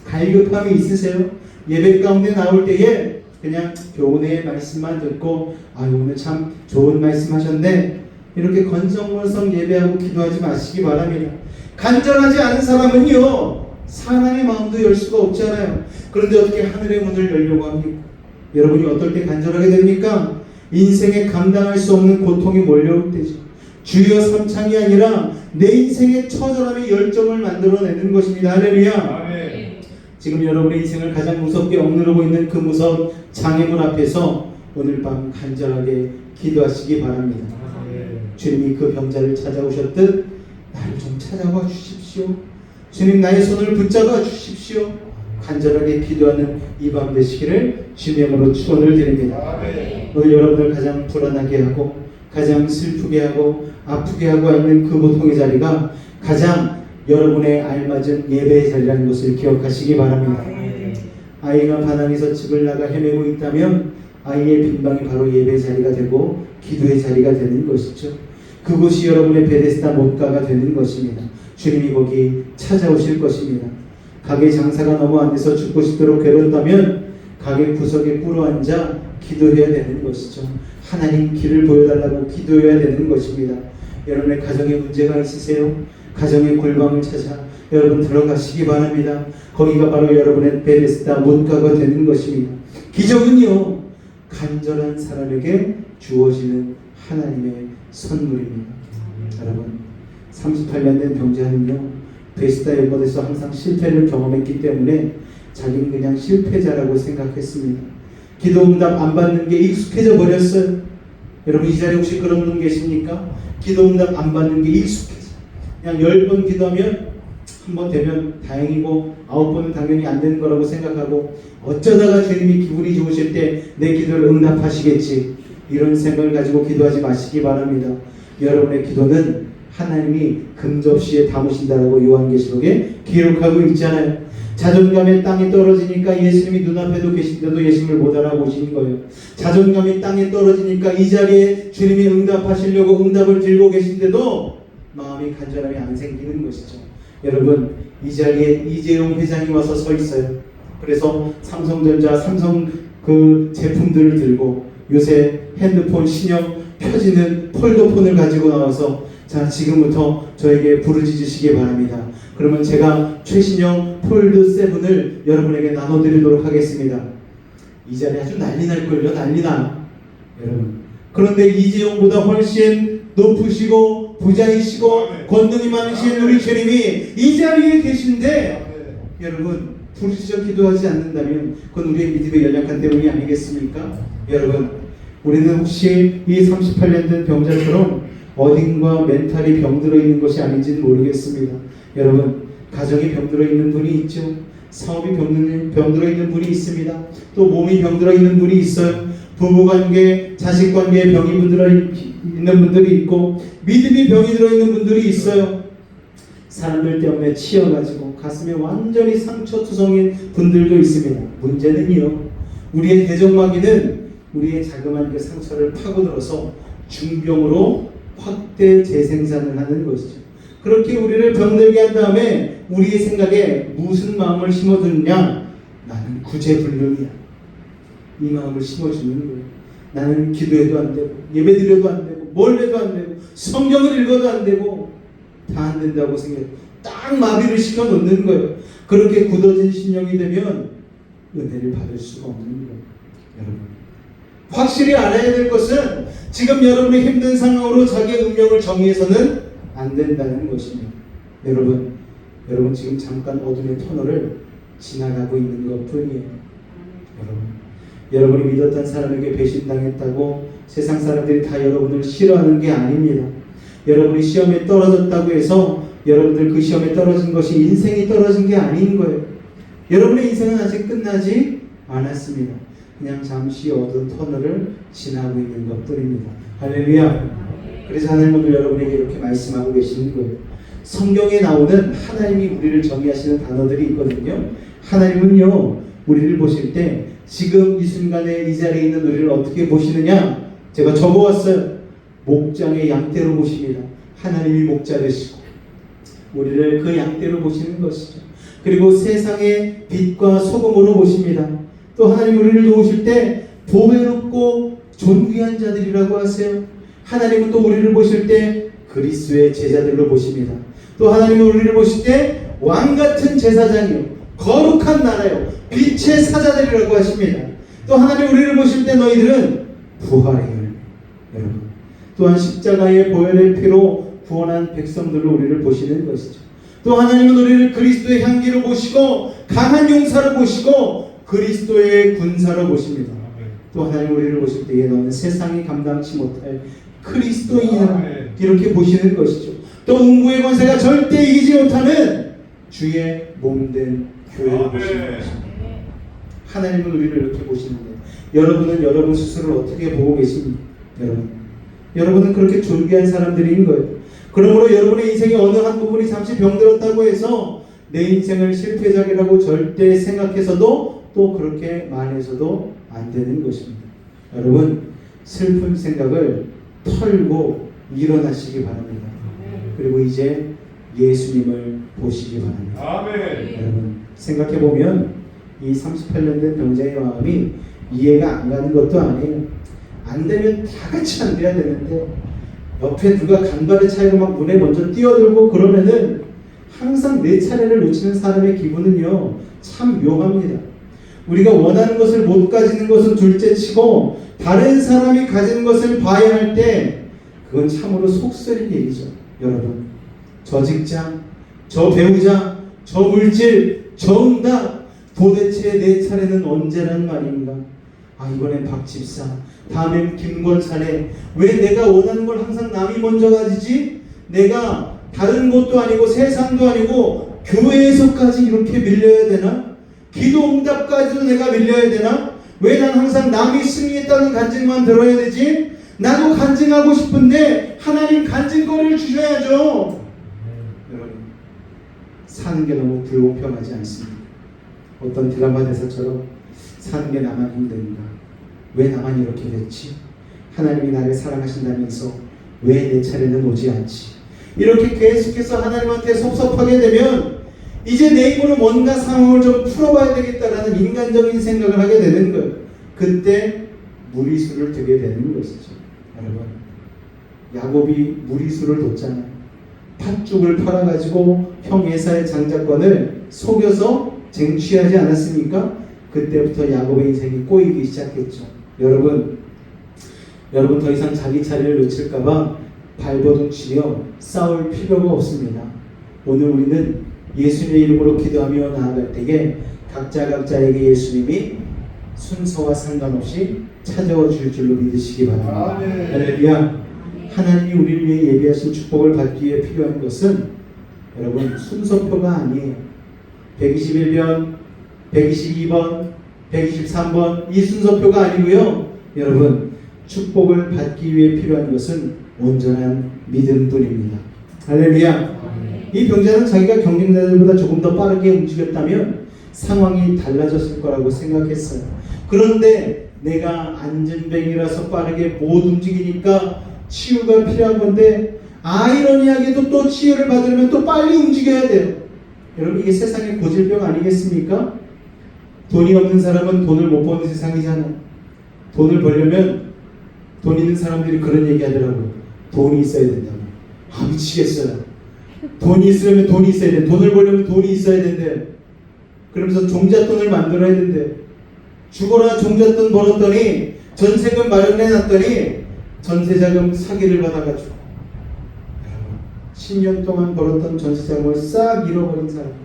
갈급함이 있으세요? 예배 가운데 나올 때에 그냥 교훈의 말씀만 듣고 오늘 참 좋은 말씀 하셨네 이렇게 건성건성 예배하고 기도하지 마시기 바랍니다. 간절하지 않은 사람은요 사람의 마음도 열 수가 없잖아요. 그런데 어떻게 하늘의 문을 열려고 합니까? 여러분이 어떨 때 간절하게 됩니까? 인생에 감당할 수 없는 고통이 몰려올 때죠. 주여 삼창이 아니라 내 인생의 처절함의 열정을 만들어내는 것입니다. 할렐루야. 아멘. 지금 여러분의 인생을 가장 무섭게 억누르고 있는 그 무서운 장애물 앞에서 오늘 밤 간절하게 기도하시기 바랍니다. 주님이 그 병자를 찾아오셨듯 나를 좀 찾아와 주십시오. 주님 나의 손을 붙잡아 주십시오. 간절하게 기도하는 이 밤 되시기를 주님으로 축원을 드립니다. 오늘 여러분을 가장 불안하게 하고 가장 슬프게 하고 아프게 하고 있는 그 고통의 자리가 가장 여러분의 알맞은 예배의 자리라는 것을 기억하시기 바랍니다. 아이가 반항에서 집을 나가 헤매고 있다면 아이의 빈방이 바로 예배의 자리가 되고 기도의 자리가 되는 것이죠. 그곳이 여러분의 베데스다 못가가 되는 것입니다. 주님이 거기 찾아오실 것입니다. 가게 장사가 너무 안 돼서 죽고 싶도록 괴롭다면 가게 구석에 꿇어앉아 기도해야 되는 것이죠. 하나님 길을 보여달라고 기도해야 되는 것입니다. 여러분의 가정에 문제가 있으세요? 가정의 골방을 찾아 여러분 들어가시기 바랍니다. 거기가 바로 여러분의 베데스다 못가가 되는 것입니다. 기적은요 간절한 사람에게 주어지는 하나님의 선물입니다. 여러분 38년 된 병자는요 베데스다 연못에서 항상 실패를 경험했기 때문에 자기는 그냥 실패자라고 생각했습니다. 기도 응답 안 받는 게 익숙해져 버렸어요. 여러분 이 자리에 혹시 그런 분 계십니까? 기도 응답 안 받는 게 익숙해져. 그냥 10번 기도하면 한 번 되면 다행이고 9번은 당연히 안 되는 거라고 생각하고 어쩌다가 주님이 기분이 좋으실 때 내 기도를 응답하시겠지 이런 생각을 가지고 기도하지 마시기 바랍니다. 여러분의 기도는 하나님이 금접시에 담으신다라고 요한계시록에 기록하고 있잖아요. 자존감이 땅에 떨어지니까 예수님이 눈앞에도 계신데도 예수님을 못 알아보시는 거예요. 자존감이 땅에 떨어지니까 이 자리에 주님이 응답하시려고 응답을 들고 계신데도 마음이 간절함이 안 생기는 것이죠. 여러분 이 자리에 이재용 회장이 와서 서 있어요. 그래서 삼성전자 삼성 그 제품들을 들고 요새 핸드폰 신형 펴지는 폴더폰을 가지고 나와서 자, 지금부터 저에게 부르짖으시기 바랍니다. 그러면 제가 최신형 폴드 7을 여러분에게 나눠드리도록 하겠습니다. 이 자리 아주 난리 날걸요. 난리나. 여러분, 그런데 이재용보다 훨씬 높으시고 부자이시고 권능이 많으신 우리 주님이 이 자리에 계신데 여러분 부르짖어 기도하지 않는다면 그건 우리의 믿음의 연약한 때문이 아니겠습니까? 여러분, 우리는 혹시 이 38년 된 병자처럼 어딘가 멘탈이 병들어 있는 것이 아닌지는 모르겠습니다. 여러분, 가정이 병들어 있는 분이 있죠. 사업이 병들어 있는 분이 있습니다. 또 몸이 병들어 있는 분이 있어요. 부부관계, 자식관계에 병이 들어 있는 분들이 있고 믿음이 병이 들어 있는 분들이 있어요. 사람들 때문에 치여가지고 가슴에 완전히 상처투성인 분들도 있습니다. 문제는요, 우리의 대적마귀는 우리의 자그마한 그 상처를 파고들어서 중병으로 확대 재생산을 하는 것이죠. 그렇게 우리를 병들게 한 다음에 우리의 생각에 무슨 마음을 심어두느냐? 나는 구제불능이야. 이 마음을 심어주는 거예요. 나는 기도해도 안 되고 예배드려도 안 되고 뭘 해도 안 되고 성경을 읽어도 안 되고 다 안 된다고 생각해요. 딱 마비를 시켜놓는 거예요. 그렇게 굳어진 심령이 되면 은혜를 받을 수가 없는 거예요. 여러분, 확실히 알아야 될 것은 지금 여러분의 힘든 상황으로 자기의 운명을 정의해서는 안 된다는 것입니다. 여러분 지금 잠깐 어둠의 터널을 지나가고 있는 것 뿐이에요. 여러분이 믿었던 사람에게 배신당했다고 세상 사람들이 다 여러분을 싫어하는 게 아닙니다. 여러분이 시험에 떨어졌다고 해서 여러분들 그 시험에 떨어진 것이 인생이 떨어진 게 아닌 거예요. 여러분의 인생은 아직 끝나지 않았습니다. 그냥 잠시 어두운 터널을 지나고 있는 것 뿐입니다. 할렐루야. 그래서 하나님 오늘 여러분에게 이렇게 말씀하고 계시는 거예요. 성경에 나오는 하나님이 우리를 정의하시는 단어들이 있거든요. 하나님은요, 우리를 보실 때 지금 이 순간에 이 자리에 있는 우리를 어떻게 보시느냐? 제가 적어왔어요. 목장의 양떼로 보십니다. 하나님이 목자 되시고 우리를 그 양떼로 보시는 것이죠. 그리고 세상의 빛과 소금으로 보십니다. 또 하나님 우리를 도우실 때 보배롭고 존귀한 자들이라고 하세요. 하나님은 또 우리를 보실 때 그리스도의 제자들로 보십니다. 또 하나님은 우리를 보실 때 왕같은 제사장이요, 거룩한 나라요, 빛의 사자들이라고 하십니다. 또 하나님 우리를 보실 때 너희들은 부활의 열매, 여러분, 또한 십자가의 보혈의 피로 구원한 백성들로 우리를 보시는 것이죠. 또 하나님은 우리를 그리스도의 향기로 보시고 강한 용사로 보시고 그리스도의 군사로 보십니다. 또 하나님 우리를 보실 때에 너는 세상이 감당치 못할 그리스도인이라 이렇게 보시는 것이죠. 또 음부의 권세가 절대 이기지 못하는 주의 몸된 교회를 보시는 것입니다. 하나님은 우리를 이렇게 보시는데 여러분은 여러분 스스로를 어떻게 보고 계십니까? 여러분은 그렇게 존귀한 사람들인 거예요. 그러므로 여러분의 인생의 어느 한 부분이 잠시 병들었다고 해서 내 인생을 실패작이라고 절대 생각해서도 또 그렇게 말해서도 안 되는 것입니다. 여러분, 슬픈 생각을 털고 일어나시기 바랍니다. 그리고 이제 예수님을 보시기 바랍니다. 아멘. 여러분, 생각해보면 이 38년 된 병자의 마음이 이해가 안 가는 것도 아니에요. 안 되면 다 같이 안 돼야 되는데 옆에 누가 간발의 차이로 막 문에 먼저 뛰어들고 그러면은 항상 내 차례를 놓치는 사람의 기분은요, 참 묘합니다. 우리가 원하는 것을 못 가지는 것은 둘째치고 다른 사람이 가진 것을 봐야 할 때 그건 참으로 속쓰린 일이죠. 여러분, 저 직장, 저 배우자, 저 물질, 저 응답, 도대체 내 차례는 언제란 말인가? 아, 이번엔 박 집사, 다음엔 김권 차례. 왜 내가 원하는 걸 항상 남이 먼저 가지지? 내가 다른 곳도 아니고 세상도 아니고 교회에서까지 이렇게 밀려야 되나? 기도 응답까지도 내가 밀려야 되나? 왜 난 항상 남이 승리했다는 간증만 들어야 되지? 나도 간증하고 싶은데 하나님 간증거리를 주셔야죠. 여러분, 사는 게 너무 불공평하지 않습니까? 어떤 드라마 대사처럼 사는 게 나만 힘든가? 왜 나만 이렇게 됐지? 하나님이 나를 사랑하신다면서 왜 내 차례는 오지 않지? 이렇게 계속해서 하나님한테 섭섭하게 되면 이제 내 입으로 뭔가 상황을 좀 풀어봐야 되겠다라는 인간적인 생각을 하게 되는 거예요. 그때 무리수를 두게 되는 것이죠. 여러분, 야곱이 무리수를 뒀잖아요. 팥죽을 팔아가지고 형 에사의 장자권을 속여서 쟁취하지 않았습니까? 그때부터 야곱의 인생이 꼬이기 시작했죠. 여러분 더 이상 자기 자리를 놓칠까봐 발버둥 치며 싸울 필요가 없습니다. 오늘 우리는 예수님의 이름으로 기도하며 나아갈 때에 각자에게 예수님이 순서와 상관없이 찾아와 줄 줄로 믿으시기 바랍니다. 할렐루야. 하나님이 우리를 위해 예비하신 축복을 받기 위해 필요한 것은 여러분 순서표가 아니에요. 121번, 122번, 123번 이 순서표가 아니고요. 여러분 축복을 받기 위해 필요한 것은 온전한 믿음뿐입니다. 할렐루야. 이 병자는 자기가 경쟁자들보다 조금 더 빠르게 움직였다면 상황이 달라졌을 거라고 생각했어요. 그런데 내가 안전뱅이라서 빠르게 못 움직이니까 치유가 필요한 건데 아이러니하게도 또 치유를 받으려면 또 빨리 움직여야 돼요. 여러분 이게 세상의 고질병 아니겠습니까? 돈이 없는 사람은 돈을 못 버는 세상이잖아요. 돈을 벌려면 돈 있는 사람들이 그런 얘기 하더라고요. 돈이 있어야 된다고. 아 미치겠어요. 돈이 있으려면 돈이 있어야 돼. 돈을 벌려면 돈이 있어야 된대. 그러면서 종잣돈을 만들어야 된대. 죽어라 종잣돈 벌었더니 전세금 마련해놨더니 전세자금 사기를 받아가지고 10년 동안 벌었던 전세자금을 싹 잃어버린 사람들.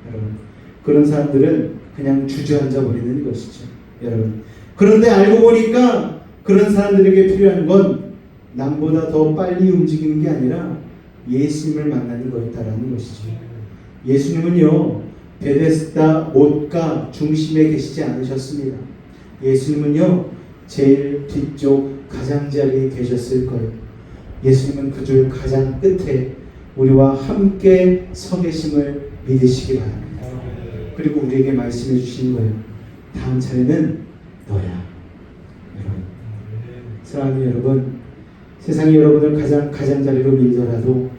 여러분 그런 사람들은 그냥 주저앉아 버리는 것이죠. 여러분 그런데 알고 보니까 그런 사람들에게 필요한 건 남보다 더 빨리 움직이는 게 아니라 예수님을 만나는 거였다라는 것이죠. 예수님은요 베데스다 못가 중심에 계시지 않으셨습니다. 예수님은요 제일 뒤쪽 가장자리에 계셨을 거예요. 예수님은 그 줄 가장 끝에 우리와 함께 서 계심을 믿으시기 바랍니다. 그리고 우리에게 말씀해 주신 거예요. 다음 차례는 너야. 여러분 사랑하는 여러분, 세상이 여러분을 가장자리로 밀더라도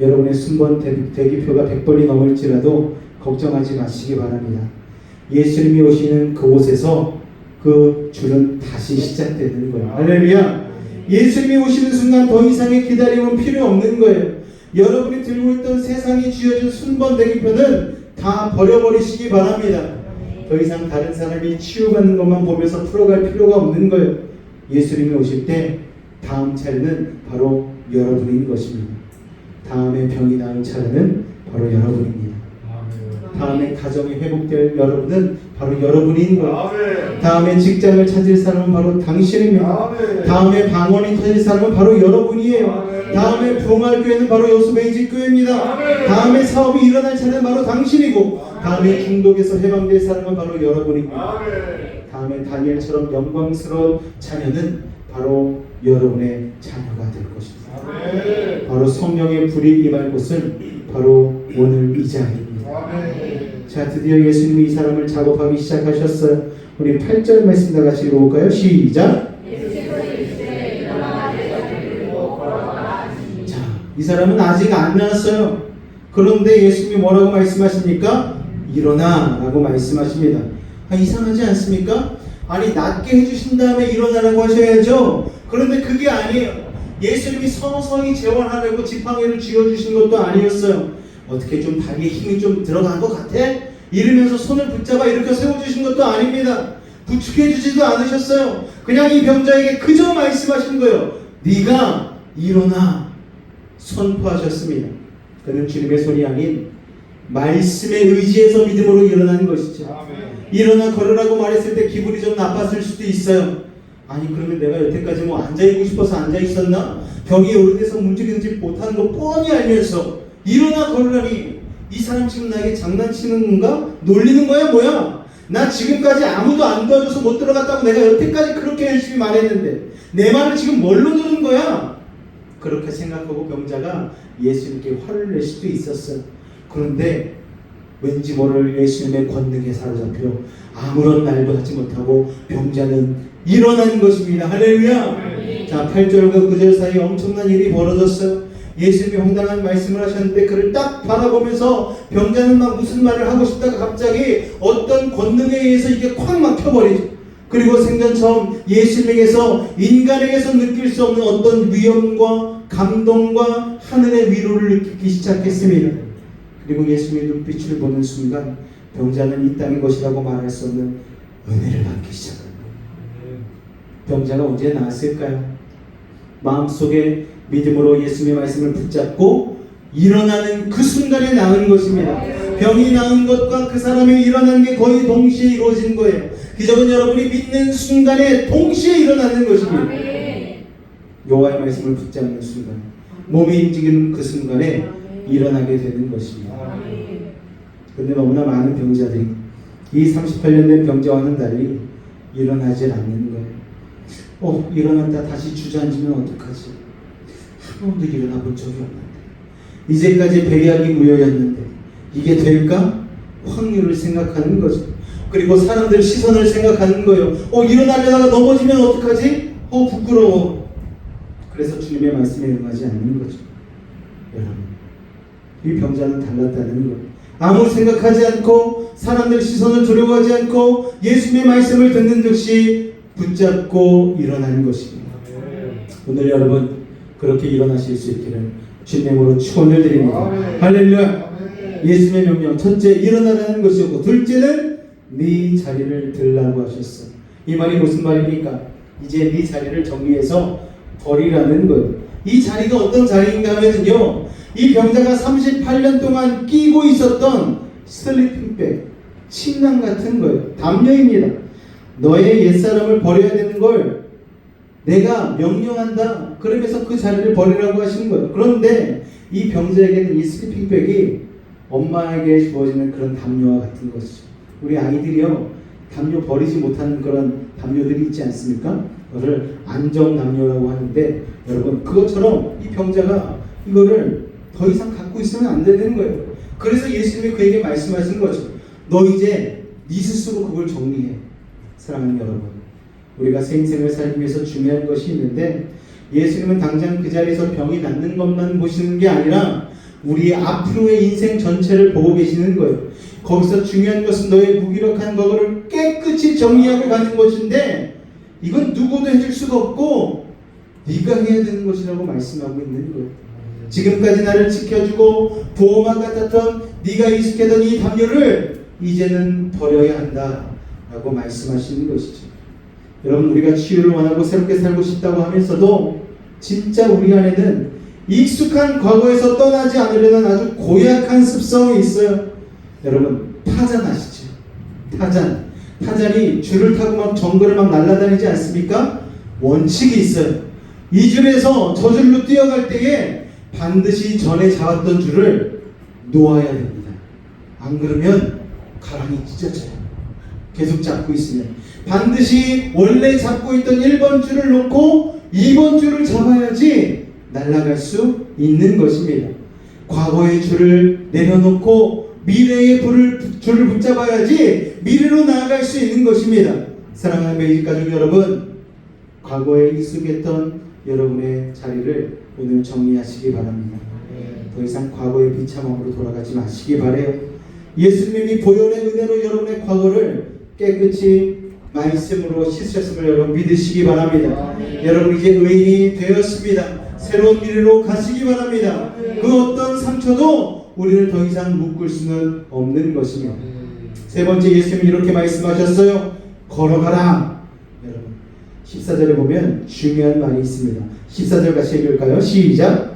여러분의 순번 대기표가 100번이 넘을지라도 걱정하지 마시기 바랍니다. 예수님이 오시는 그곳에서 그 줄은 다시 시작되는 거예요. 할렐루야. 예수님이 오시는 순간 더 이상의 기다림은 필요 없는 거예요. 여러분이 들고 있던 세상이 쥐어준 순번 대기표는 다 버려버리시기 바랍니다. 더 이상 다른 사람이 치유받는 것만 보면서 풀어갈 필요가 없는 거예요. 예수님이 오실 때 다음 차례는 바로 여러분인 것입니다. 다음에 병이 나을 차례는 바로 여러분입니다. 다음에 가정이 회복될 여러분은 바로 여러분인 거예요. 다음에 직장을 찾을 사람은 바로 당신입니다. 다음에 방언이 터질 사람은 바로 여러분이에요. 다음에 부흥할 교회는 바로 요수베이직 교회입니다. 다음에 사업이 일어날 차례는 바로 당신이고 다음에 중독에서 해방될 사람은 바로 여러분입니다. 다음에 다니엘처럼 영광스러운 자녀는 바로 여러분의 자녀가 될 것입니다. 바로 성령의 불이 임할 곳은 바로 오늘 이 자리입니다. 자, 드디어 예수님이 이 사람을 작업하기 시작하셨어요. 우리 8절 말씀 다 같이 읽어볼까요? 시작! 자, 이 사람은 아직 안 나왔어요. 그런데 예수님이 뭐라고 말씀하십니까? 일어나 라고 말씀하십니다. 아, 이상하지 않습니까? 아니 낫게 해주신 다음에 일어나라고 하셔야죠. 그런데 그게 아니에요. 예수님이 서서히 재원하려고 지팡이를 쥐어주신 것도 아니었어요. 어떻게 좀 다리에 힘이 좀 들어간 것 같아? 이러면서 손을 붙잡아 이렇게 세워주신 것도 아닙니다. 부축해주지도 않으셨어요. 그냥 이 병자에게 그저 말씀하신 거예요. 네가 일어나 선포하셨습니다. 그는 주님의 손이 아닌 말씀에 의지해서 믿음으로 일어나는 것이죠. 일어나 걸으라고 말했을 때 기분이 좀 나빴을 수도 있어요. 아니 그러면 내가 여태까지 뭐 앉아있고 싶어서 앉아있었나? 병이 오래돼서 움직이지 못하는 거 뻔히 알면서 일어나 걸으라니 이 사람 지금 나에게 장난치는 건가? 놀리는 거야 뭐야? 나 지금까지 아무도 안 도와줘서 못 들어갔다고 내가 여태까지 그렇게 열심히 말했는데 내 말을 지금 뭘로 들은 거야? 그렇게 생각하고 병자가 예수님께 화를 낼 수도 있었어요. 그런데 왠지 모를 예수님의 권능에 사로잡혀 아무런 말도 하지 못하고 병자는 일어난 것입니다. 할렐루야. 자, 8절과 9절 사이에 엄청난 일이 벌어졌어요. 예수님이 황당한 말씀을 하셨는데 그를 딱 바라보면서 병자는 막 무슨 말을 하고 싶다가 갑자기 어떤 권능에 의해서 이게 콱 막혀버리죠. 그리고 생전 처음 예수님에게서 인간에게서 느낄 수 없는 어떤 위엄과 감동과 하늘의 위로를 느끼기 시작했습니다. 그리고 예수님의 눈빛을 보는 순간 병자는 이 땅의 것이라고 말할 수 없는 은혜를 받기 시작합니다. 병자가 언제 나았을까요? 마음속에 믿음으로 예수님의 말씀을 붙잡고 일어나는 그 순간에 나은 것입니다. 병이 나은 것과 그 사람이 일어난 게 거의 동시에 이루어진 거예요. 기적은 여러분이 믿는 순간에 동시에 일어나는 것입니다. 여호와의 말씀을 붙잡는 순간, 몸이 움직이는 그 순간에 일어나게 되는 것입니다. 그런데 너무나 많은 병자들이 이 38년 된 병자와는 달리 일어나질 않는 거예요. 일어났다 다시 주저앉으면 어떡하지? 한 번도 일어나 본 적이 없는데, 이제까지 배약이 무효였는데 이게 될까? 확률을 생각하는 거죠. 그리고 사람들 시선을 생각하는 거예요. 일어나려다가 넘어지면 어떡하지? 부끄러워. 그래서 주님의 말씀에 응하지 않는 거죠. 여러분, 이 병자는 달랐다는 거예요. 아무 생각하지 않고 사람들 시선을 두려워하지 않고 예수님의 말씀을 듣는 듯이 붙잡고 일어나는 것입니다. 오늘 여러분 그렇게 일어나실 수 있기를 주님으로 축원을 드립니다. 할렐루야. 예수님의 명령, 첫째 일어나라는 것이었고, 둘째는 네 자리를 들라고 하셨어. 이 말이 무슨 말입니까? 이제 네 자리를 정리해서 버리라는 거예요. 이 자리가 어떤 자리인가 하면요, 이 병자가 38년 동안 끼고 있었던 슬리핑백, 침낭 같은 거예요. 담요입니다. 너의 옛사람을 버려야 되는 걸 내가 명령한다. 그러면서 그 자리를 버리라고 하시는 거예요. 그런데 이 병자에게는 이 슬리핑백이 엄마에게 주어지는 그런 담요와 같은 것이죠. 우리 아이들이요, 담요 버리지 못하는 그런 담요들이 있지 않습니까? 그것을 안정담요라고 하는데, 여러분 그것처럼 이 병자가 이거를 더 이상 갖고 있으면 안 되는 거예요. 그래서 예수님이 그에게 말씀하신 거죠. 너 이제 네 스스로 그걸 정리해. 사랑하는 여러분, 우리가 새 인생을 살기 위해서 중요한 것이 있는데, 예수님은 당장 그 자리에서 병이 낫는 것만 보시는 게 아니라 우리 앞으로의 인생 전체를 보고 계시는 거예요. 거기서 중요한 것은 너의 무기력한 거를 깨끗이 정리하고 가는 것인데, 이건 누구도 해줄 수가 없고 네가 해야 되는 것이라고 말씀하고 있는 거예요. 지금까지 나를 지켜주고 보호막 같았던 네가 익숙했던 이 담요를 이제는 버려야 한다 라고 말씀하시는 것이죠. 여러분, 우리가 치유를 원하고 새롭게 살고 싶다고 하면서도 진짜 우리 안에는 익숙한 과거에서 떠나지 않으려는 아주 고약한 습성이 있어요. 여러분, 타잔 아시죠? 타잔이 줄을 타고 막 정글을 막 날아다니지 않습니까? 원칙이 있어요. 이 줄에서 저 줄로 뛰어갈 때에 반드시 전에 잡았던 줄을 놓아야 됩니다. 안 그러면 가랑이 찢어져요. 계속 잡고 있으면 반드시 원래 잡고 있던 1번 줄을 놓고 2번 줄을 잡아야지 날아갈 수 있는 것입니다. 과거의 줄을 내려놓고 미래의 줄을 붙잡아야지 미래로 나아갈 수 있는 것입니다. 사랑하는 매직 가족 여러분, 과거에 익숙했던 여러분의 자리를 오늘 정리하시기 바랍니다. 더 이상 과거의 비참함으로 돌아가지 마시기 바래요. 예수님이 보혈의 은혜로 여러분의 과거를 깨끗이 말씀으로 씻으셨음을 여러분 믿으시기 바랍니다. 여러분 이제 의인이 되었습니다. 새로운 미래로 가시기 바랍니다. 그 어떤 상처도 우리를 더 이상 묶을 수는 없는 것입니다. 세 번째, 예수님이 이렇게 말씀하셨어요. 걸어가라. 여러분 14절에 보면 중요한 말이 있습니다. 14절 같이 읽을까요? 시작.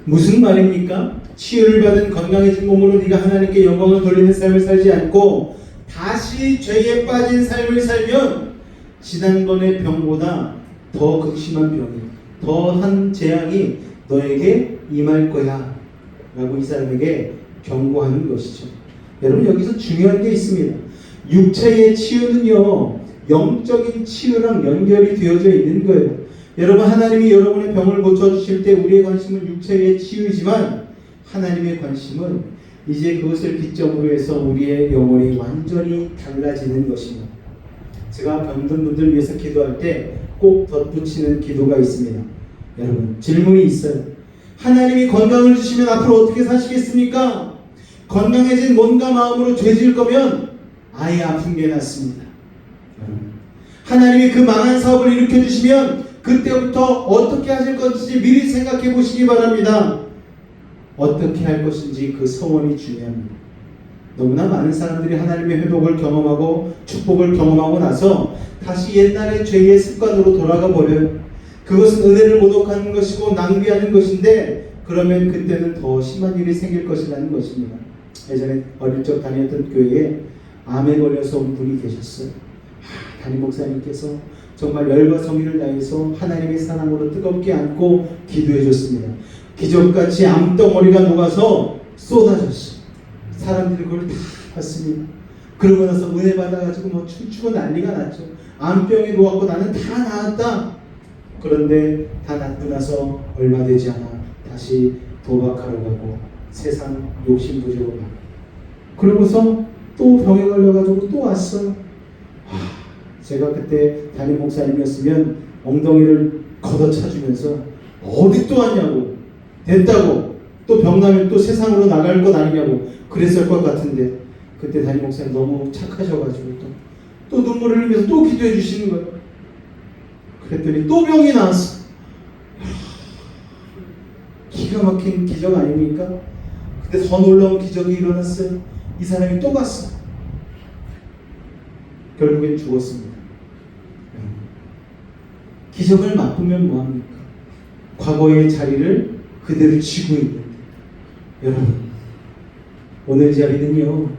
무슨 말입니까? 치유를 받은 건강해진 몸으로 네가 하나님께 영광을 돌리는 삶을 살지 않고 다시 죄에 빠진 삶을 살면 지난번의 병보다 더 극심한 병이, 더한 재앙이 너에게 임할 거야 라고 이 사람에게 경고하는 것이죠. 여러분, 여기서 중요한 게 있습니다. 육체의 치유는요, 영적인 치유랑 연결이 되어져 있는 거예요. 여러분, 하나님이 여러분의 병을 고쳐주실 때 우리의 관심은 육체의 치유이지만 하나님의 관심은 이제 그것을 기점으로 해서 우리의 영혼이 완전히 달라지는 것입니다. 제가 병든 분들 위해서 기도할 때 꼭 덧붙이는 기도가 있습니다. 여러분, 질문이 있어요. 하나님이 건강을 주시면 앞으로 어떻게 사시겠습니까? 건강해진 몸과 마음으로 죄질 거면 아예 아픈 게 낫습니다. 하나님이 그 망한 사업을 일으켜주시면 그때부터 어떻게 하실 건지 미리 생각해 보시기 바랍니다. 어떻게 할 것인지 그 소원이 중요합니다. 너무나 많은 사람들이 하나님의 회복을 경험하고 축복을 경험하고 나서 다시 옛날의 죄의 습관으로 돌아가 버려요. 그것은 은혜를 모독하는 것이고 낭비하는 것인데, 그러면 그때는 더 심한 일이 생길 것이라는 것입니다. 예전에 어릴 적 다녔던 교회에 암에 걸려서 온 분이 계셨어요. 담임 목사님께서 정말 열과 성의를 다해서 하나님의 사랑으로 뜨겁게 안고 기도해 줬습니다. 기적같이 암덩어리가 녹아서 쏟아졌어요. 사람들이 그걸 다 봤습니다. 그러고 나서 은혜 받아가지고 뭐 춤추고 난리가 났죠. 암병이 놓았고 나는 다 나았다. 그런데 다 낫고 나서 얼마 되지 않아 다시 도박하러 가고 세상 욕심부리로 가고, 그러고서 또 병에 걸려가지고 또 왔어요. 제가 그때 담임 목사님이었으면 엉덩이를 걷어차주면서 어디 또 왔냐고, 됐다고, 또 병나면 또 세상으로 나갈 것 아니냐고 그랬을 것 같은데, 그때 담임 목사님 너무 착하셔가지고 또 눈물을 흘리면서 또 기도해 주시는 거예요. 그랬더니 또 병이 나왔어. 기가 막힌 기적 아닙니까? 근데 더 놀라운 기적이 일어났어요. 이 사람이 또 갔어. 결국엔 죽었습니다. 기적을 맛보면 뭐합니까? 과거의 자리를 그대로 쥐고 있는데, 여러분, 오늘 자리는요,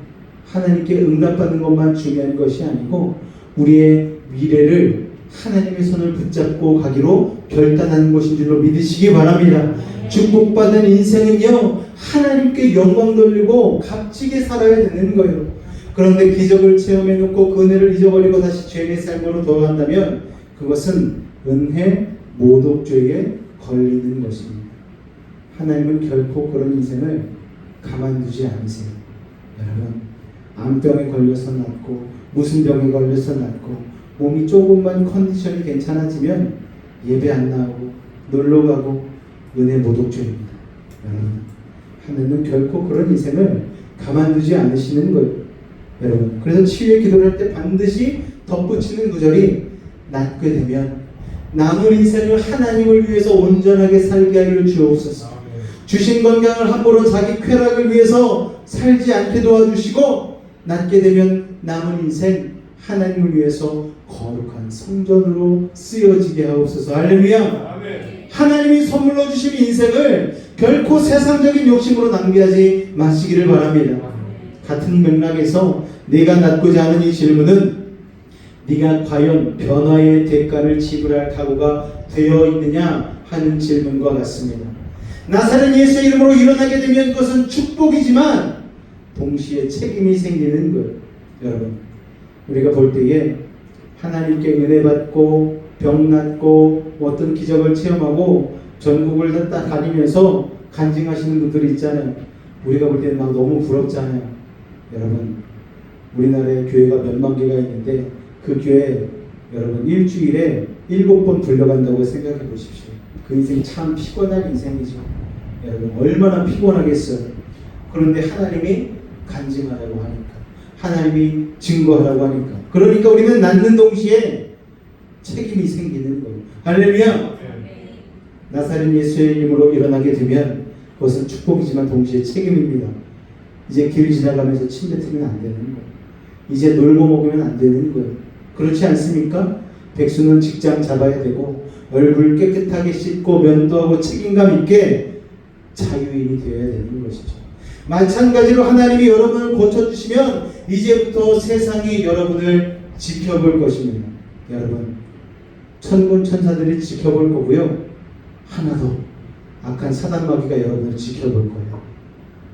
하나님께 응답받는 것만 중요한 것이 아니고 우리의 미래를 하나님의 손을 붙잡고 가기로 결단하는 것인 줄로 믿으시기 바랍니다. 축복받은 인생은요, 하나님께 영광 돌리고 값지게 살아야 되는 거예요. 그런데 기적을 체험해놓고 그 은혜를 잊어버리고 다시 죄의 삶으로 돌아간다면 그것은 은혜 모독죄에 걸리는 것입니다. 하나님은 결코 그런 인생을 가만두지 않으세요. 여러분, 암병에 걸려서 낫고 무슨 병에 걸려서 낫고 몸이 조금만 컨디션이 괜찮아지면 예배 안 나오고 놀러가고 은혜 모독죄입니다. 여러분, 하나님은 결코 그런 인생을 가만두지 않으시는 거예요. 여러분, 그래서 치유의 기도를 할 때 반드시 덧붙이는 구절이, 낫게 되면 남은 인생을 하나님을 위해서 온전하게 살게 하기를 주옵소서. 주신 건강을 함부로 자기 쾌락을 위해서 살지 않게 도와주시고, 낫게 되면 남은 인생 하나님을 위해서 거룩한 성전으로 쓰여지게 하옵소서. 할렐루야. 하나님이 선물로 주신 인생을 결코 세상적인 욕심으로 낭비하지 마시기를 바랍니다. 같은 맥락에서 내가 낫고자 하는 이 질문은 네가 과연 변화의 대가를 지불할 각오가 되어 있느냐 하는 질문과 같습니다. 나사렛 예수의 이름으로 일어나게 되면 그것은 축복이지만 동시에 책임이 생기는 거예요. 여러분, 우리가 볼 때에 하나님께 은혜 받고 병 낫고 어떤 기적을 체험하고 전국을 다 다니면서 간증하시는 분들이 있잖아요. 우리가 볼 때는 막 너무 부럽잖아요. 여러분, 우리나라에 교회가 몇만 개가 있는데 그 교회 여러분 일주일에 7번 불려간다고 생각해 보십시오. 그 인생 참 피곤한 인생이죠. 여러분, 얼마나 피곤하겠어요. 그런데 하나님이 간증하라고 하니까, 하나님이 증거하라고 하니까, 그러니까 우리는 낫는 동시에 책임이 생기는 거예요. 할렐루야. 나사렛 예수의 이름으로 일어나게 되면 그것은 축복이지만 동시에 책임입니다. 이제 길 지나가면서 침 뱉으면 안 되는 거예요. 이제 놀고 먹으면 안 되는 거예요. 그렇지 않습니까? 백수는 직장 잡아야 되고 얼굴 깨끗하게 씻고 면도하고 책임감 있게 자유인이 되어야 되는 것이죠. 마찬가지로 하나님이 여러분을 고쳐주시면 이제부터 세상이 여러분을 지켜볼 것입니다. 여러분, 천군 천사들이 지켜볼 거고요, 하나도 악한 사단마귀가 여러분을 지켜볼 거예요.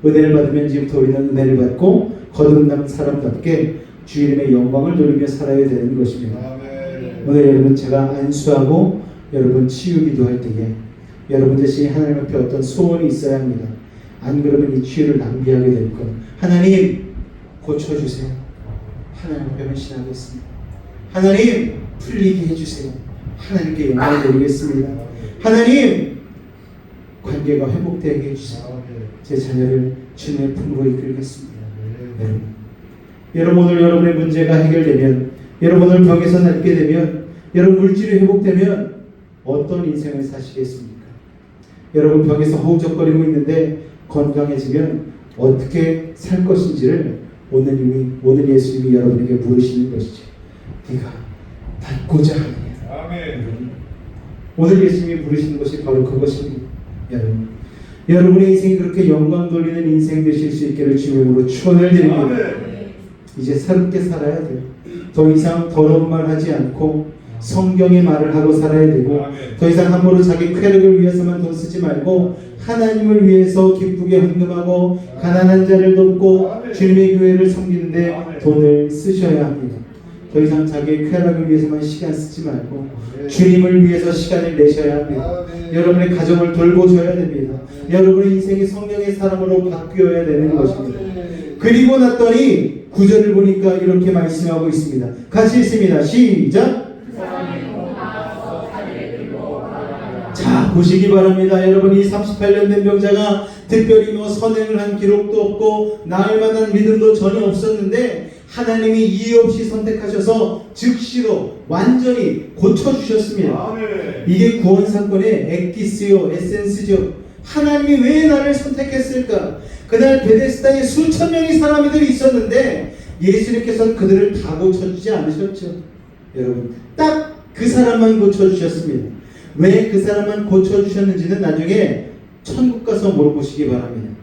은혜를 받으면 이제부터 우리는 은혜를 받고 거듭난 사람답게 주 이름의 영광을 돌리며 살아야 되는 것입니다. 아멘. 오늘 여러분, 제가 안수하고 여러분 치유 기도할 때에 여러분 자신이 하나님 앞에 어떤 소원이 있어야 합니다. 안 그러면 이 치유를 낭비하게 될 거예요. 하나님 고쳐주세요. 하나님 앞에 헌신하겠습니다. 하나님 풀리게 해주세요. 하나님께 영광을 돌리겠습니다. 하나님 관계가 회복되게 해주세요. 제 자녀를 주님의 품으로 이끌겠습니다. 여러분 오늘 여러분의 문제가 해결되면, 여러분 오늘 병에서 낫게 되면, 여러분 물질이 회복되면 어떤 인생을 사시겠습니까? 여러분 병에서 허우적거리고 있는데 건강해지면 어떻게 살 것인지를 오늘 예수님이 여러분에게 물으시는 것이죠. 네가 낫고자 하느냐. 아멘. 오늘 예수님이 부르시는 것이 바로 그것입니다. 여러분의 인생이 그렇게 영광 돌리는 인생 되실 수 있기를 주님으로 축원을 드립니다. 이제 새롭게 살아야 돼요. 더 이상 더러운 말 하지 않고 성경의 말을 하고 살아야 되고, 더 이상 함부로 자기 쾌락을 위해서만 돈 쓰지 말고 하나님을 위해서 기쁘게 헌금하고 가난한 자를 돕고 주님의 교회를 섬기는데 돈을 쓰셔야 합니다. 더 이상 자기의 쾌락을 위해서만 시간 쓰지 말고 주님을 위해서 시간을 내셔야 합니다. 여러분의 가정을 돌보셔야 됩니다. 여러분의 인생이 성령의 사람으로 바뀌어야 되는 것입니다. 그리고 났더니 9절을 보니까 이렇게 말씀하고 있습니다. 같이 있습니다. 시작! 자, 보시기 바랍니다. 여러분, 이 38년 된 병자가 특별히 선행을 한 기록도 없고 나을 만한 믿음도 전혀 없었는데 하나님이 이유 없이 선택하셔서 즉시로 완전히 고쳐주셨습니다. 이게 구원 사건의 엑기스요, 에센스죠. 하나님이 왜 나를 선택했을까? 그날 베데스다에 수천 명의 사람들이 있었는데 예수님께서는 그들을 다 고쳐주지 않으셨죠. 여러분, 딱 그 사람만 고쳐주셨습니다. 왜 그 사람만 고쳐주셨는지는 나중에 천국 가서 물어보시기 바랍니다.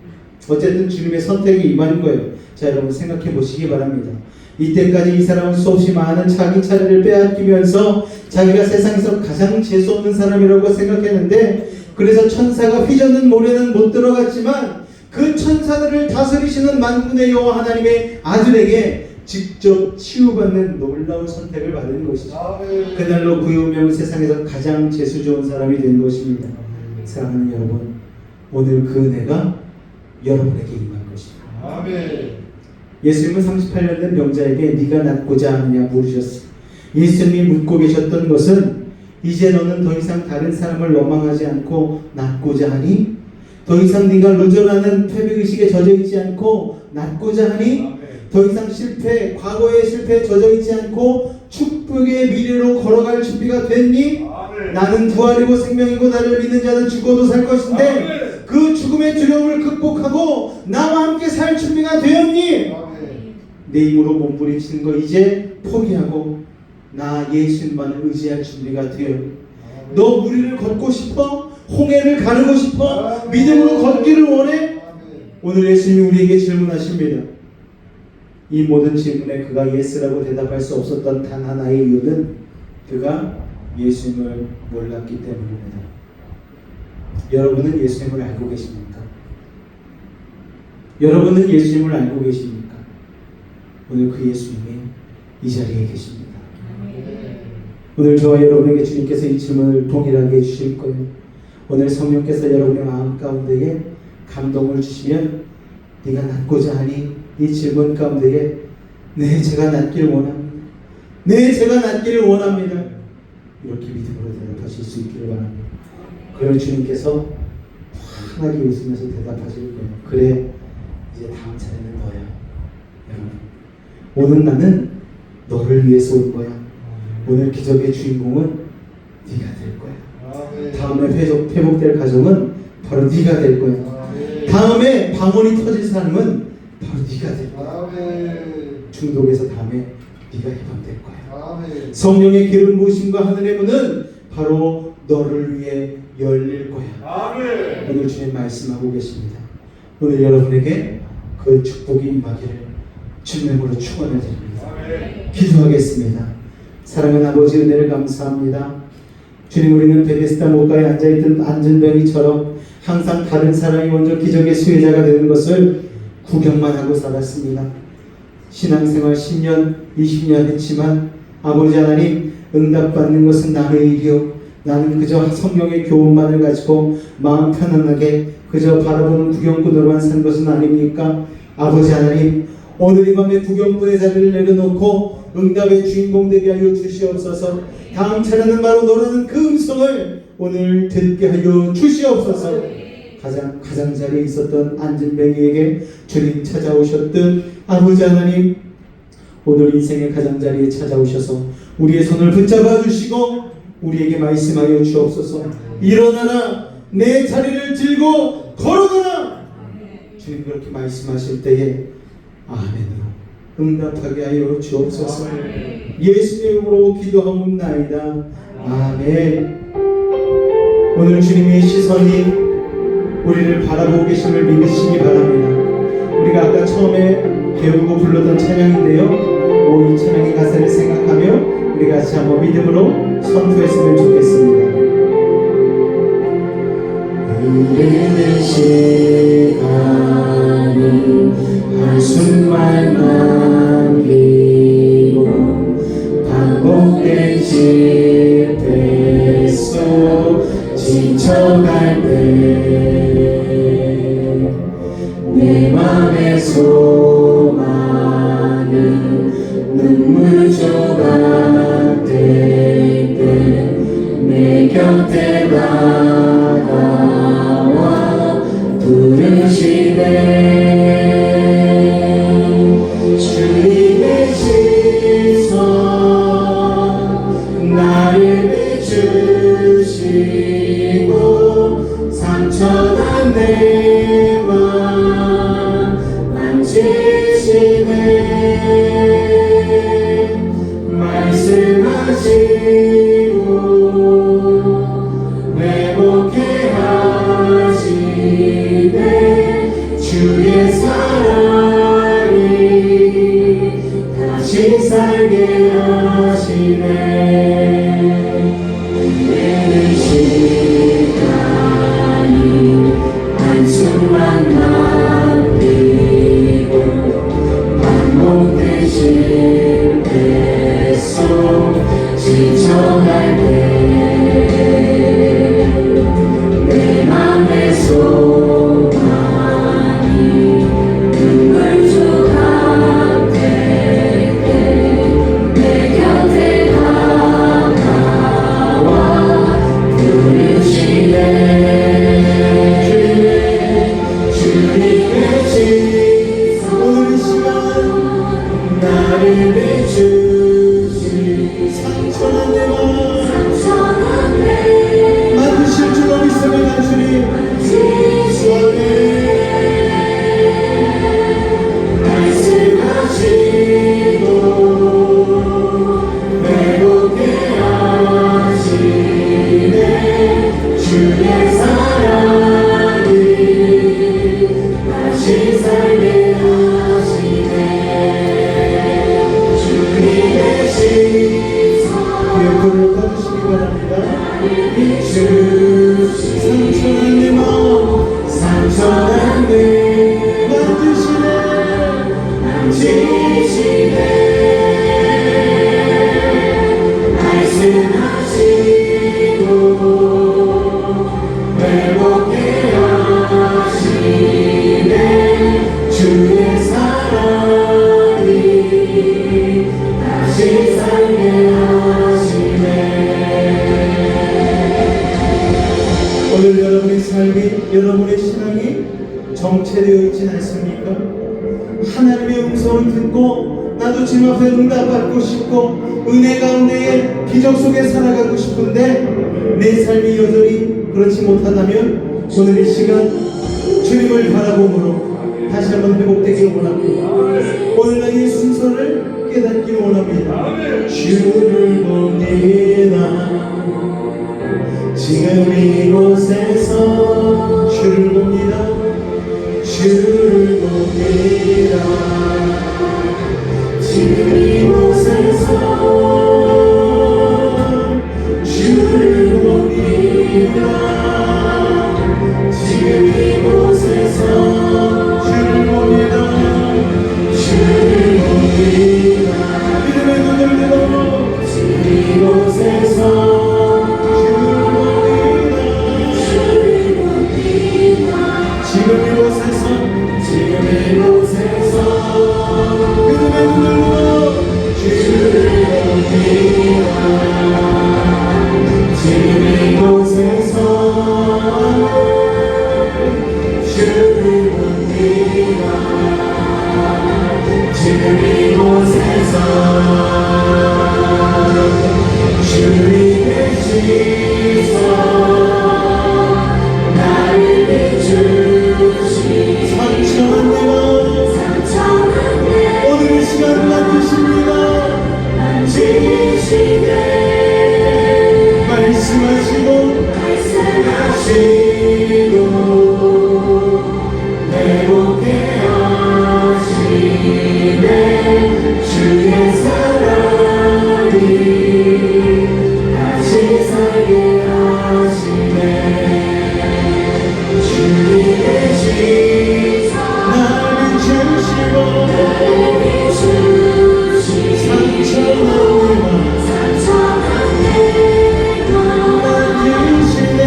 어쨌든 주님의 선택이 임하는 거예요. 자, 여러분 생각해 보시기 바랍니다. 이때까지 이 사람은 수없이 많은 자기 차례를 빼앗기면서 자기가 세상에서 가장 재수없는 사람이라고 생각했는데, 그래서 천사가 휘젓는 모래는 못 들어갔지만 그 천사들을 다스리시는 만군의 여호와 하나님의 아들에게 직접 치유받는 놀라운 선택을 받은 것이죠. 그날로 그 유명은 세상에서 가장 재수 좋은 사람이 된 것입니다. 사랑하는 여러분, 오늘 그 은혜가 여러분에게 임할 것입니다. 예수님은 38년 된 병자에게 네가 낫고자 하느냐 물으셨어요. 예수님이 묻고 계셨던 것은 이제 너는 더 이상 다른 사람을 원망하지 않고 낫고자 하니? 더 이상 네가 루저라는 패배의식에 젖어있지 않고 낫고자 하니? 더 이상 과거의 실패에 젖어있지 않고 축복의 미래로 걸어갈 준비가 됐니? 나는 부활이고 생명이고 나를 믿는 자는 죽어도 살 것인데 그 죽음의 두려움을 극복하고 나와 함께 살 준비가 되었니? 내 힘으로 몸부림치는 거 이제 포기하고 나 예수님만을 의지할 준비가 되었니? 너 무리를 걷고 싶어? 홍해를 가르고 싶어? 믿음으로 걷기를 원해? 오늘 예수님이 우리에게 질문하십니다. 이 모든 질문에 그가 예스라고 대답할 수 없었던 단 하나의 이유는 그가 예수님을 몰랐기 때문입니다. 여러분은 예수님을 알고 계십니까? 여러분은 예수님을 알고 계십니까? 오늘 그 예수님이 이 자리에 계십니다. 오늘 저와 여러분에게 주님께서 이 질문을 동일하게 해주실 거예요. 오늘 성령께서 여러분의 마음 가운데에 감동을 주시면 네가 낫고자 하니? 이 질문 가운데에 네, 제가 낫기를 원합니다. 네, 제가 낫기를 원합니다. 이렇게 믿음으로 대답하실 수 있기를 바랍니다. 그럼 주님께서 환하게 웃으면서 대답하실 거예요. 그래, 이제 다음 차례는 너야. 여러분, 오늘 나는 너를 위해서 온 거야. 오늘 기적의 주인공은 네가 될 거야. 다음에 회복될 가정은 바로 네가 될 거야. 다음에 방언이 터질 사람은 바로 네가 될 거야. 중독에서 다음에 네가 해방될 거야. 성령의 기름 부으심과 하늘의 문은 바로 너를 위해 열릴 거야. 오늘 주님 말씀하고 계십니다. 오늘 여러분에게 그 축복이 임하기를 주님으로 축원을 드립니다. 기도하겠습니다. 사랑하는 아버지, 은혜를 감사합니다. 주님, 우리는 베데스다 못가에 앉아있던 안전병이처럼 항상 다른 사람이 먼저 기적의 수혜자가 되는 것을 구경만 하고 살았습니다. 신앙생활 10년, 20년 했지만 아버지 하나님, 응답받는 것은 남의 일이요, 나는 그저 성경의 교훈만을 가지고 마음 편안하게 그저 바라보는 구경꾼으로만 산 것은 아닙니까? 아버지 하나님, 오늘 이 밤에 구경꾼의 자리를 내려놓고 응답의 주인공 되게 하여 주시옵소서. 다음 차례는 바로 너라는 그 음성을 오늘 듣게 하여 주시옵소서. 가장자리에 있었던 안진뱅이에게 주님 찾아오셨던 아버지 하나님, 오늘 인생의 가장자리에 찾아오셔서 우리의 손을 붙잡아 주시고 우리에게 말씀하여 주옵소서. 일어나라, 내 자리를 들고 걸어가라. 주님 그렇게 말씀하실 때에 아멘으로 응답하게 하여 주옵소서. 예수님으로 기도하옵나이다. 아멘. 오늘 주님의 시선이 우리를 바라보고 계심을 믿으시기 바랍니다. 우리가 아까 처음에 배우고 불렀던 찬양인데요, 이 찬양의 가사를 생각하며 우리 같이 한번 믿음으로 선포했으면 좋겠습니다. 흐르는 시간이 한숨만 남기고 반복된 집회 속 지쳐갈 때 내 맘의 소망은 눈물 조각 될 때 내 곁에 다가와 부르시네. 주님의 시선 나를 비추시고 상처난 내 맘 만지시네. 말씀하시고 회복해 하시네. 주의 사랑이 다시 살게 하시네. 흐르는 시간이 한숨만 남기고 반복된 실패 속 지쳐갈 때 내 맘의 소망이 눈물 조각 될 때 내 곁에 다가와 부르시네. 주님의 시선 오늘 시간 나를 비추시 상처난 내 맘 만드실 줄로 믿음을 간주니 말씀하시고 회복해 하시네. 주의 사랑이 다시 살게 하시네. 주님의 시선 기억을 꺼주시기 바랍니다. 상처난 내 마음 상처난 내 만지시네. 말씀하시고 회복해 하시네. 주의 사랑이 다시 살게 하시네. 오늘 여러분의 삶이, 여러분의 신앙이 정체되어 있진 않습니까? 하나님의 음성을 듣고 나도 주님 앞에 응답받고 싶고 은혜 가운데에 기적 속에 살아가고 싶은데 내 삶이 여전히 그렇지 못하다면 오늘 이 시간 주님을 바라봄으로 다시 한번 회복되기를 원합니다. 오늘 나의 순서를 깨닫기를 원합니다. 주를 봅니다. 지금 이곳에서 주를 봅니다. 주를 봅니다. 지금 이곳에서 주를 봅니다. 지금 이곳에서 주를 봅니다. 주를 봅니다. 믿음의 눈을 들어 지금 이곳에서 지금 이곳에서 믿음의 눈을 들어 주를 봅니다. 지금 이곳에서 주시옵니다. 만지시네 말씀하시고 말씀하시고 회복해 하시네 주의 사랑이 다시 살게 하시네 주님의 시선 나를 주시고 상처난 내가 만지시네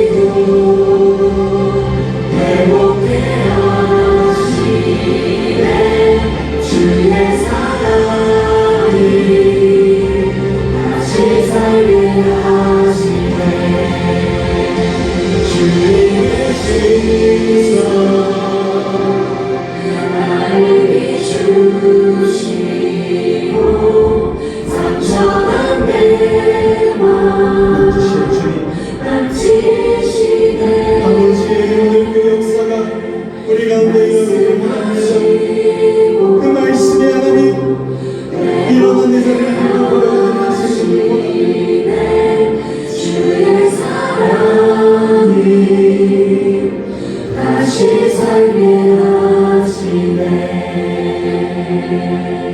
말씀하시고 회복해 하시네 주의 사랑이 다시 살게 하시네 주님의 시선 나를 비추시고 상처난 내 맘 만지실 주님 만지시네 아버지의 오늘 그 역사가 우리 가운데 일어나길 원합니다. 그 말씀이 하나님 일어난 내 자리를 잃어버려야 말씀을 원합니다. 주의 사랑이 다시 살게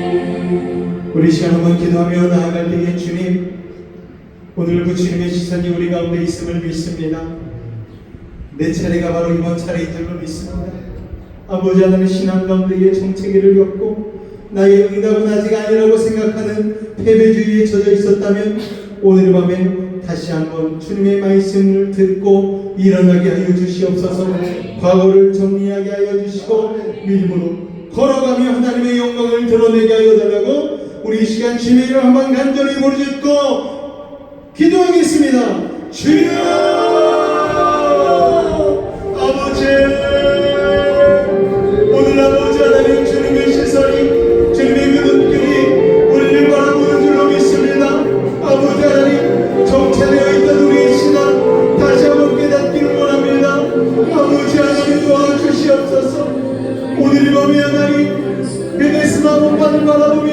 하시네 우리 시간 한번 기도하며 나아갈 때에 주님 오늘 그 주님의 시선이 우리 가운데 있음을 믿습니다. 내 차례가 바로 이번 차례인 줄로 믿습니다. 아버지 하나님 신앙 가운데에 정체기를 겪고 나의 응답은 아직 아니라고 생각하는 패배주의에 젖어 있었다면 오늘 밤에 다시 한번 주님의 말씀을 듣고 일어나게 하여 주시옵소서. 과거를 정리하게 하여 주시고 믿음으로 걸어가며 하나님의 영광을 드러내게 하여 달라고 우리 이 시간 주님의 이름 한번 간절히 부르짖고 기도하겠습니다. 주여 아버지 오늘 아버지 하나님 주님의 시선이 주님의 그 눈길이 우리를 바라보는 줄로 믿습니다. 아버지 하나님 정체되어 있던 우리의 신앙 다시 한번 깨닫기를 원합니다. 아버지 하나님 도와주시옵소서. 오늘 이 밤에 하나님 베데스다 원반을 바라보며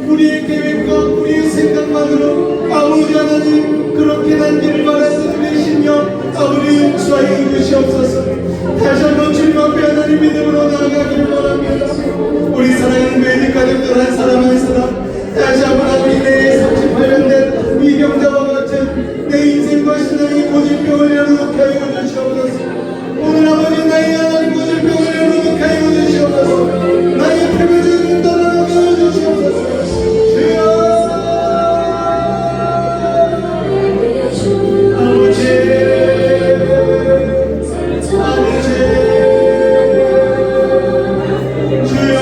우리의 계획과 우리의 생각만으로 아버지 하나님 그렇게 단지를 바라서 되시며 아버지 용서하여 주시옵소서. 다시 한번 주님 앞에 하나님 믿음으로 나아가기를 원합니다. 우리 사랑하는 메디 가족들 한 사람 한 사람 다시 한번 아버지 내 38년 된 이병자와 같은 내 인생과 신앙의 고질병을 열어놓게 하여 주시옵소서. 오늘 아버지 나의 하나님 고질병을 열어놓게 하여 주시옵소서. 나의 패배주의를 떠나게 하여 주시옵소서. 주여 아버지 주여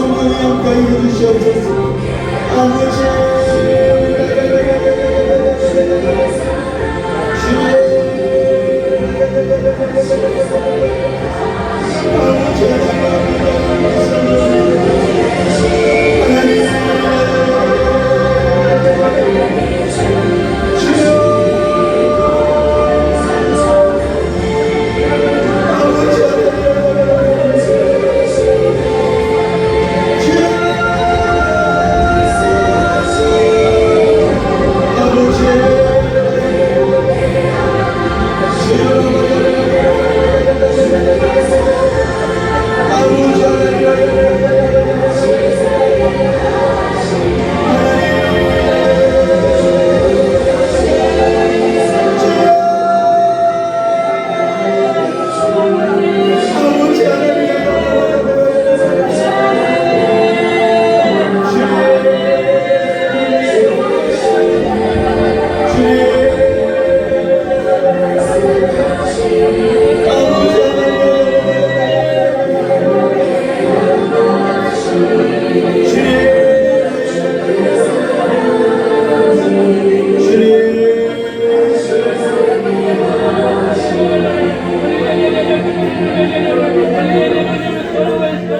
성령의 영광이 주시옵소서. 아버지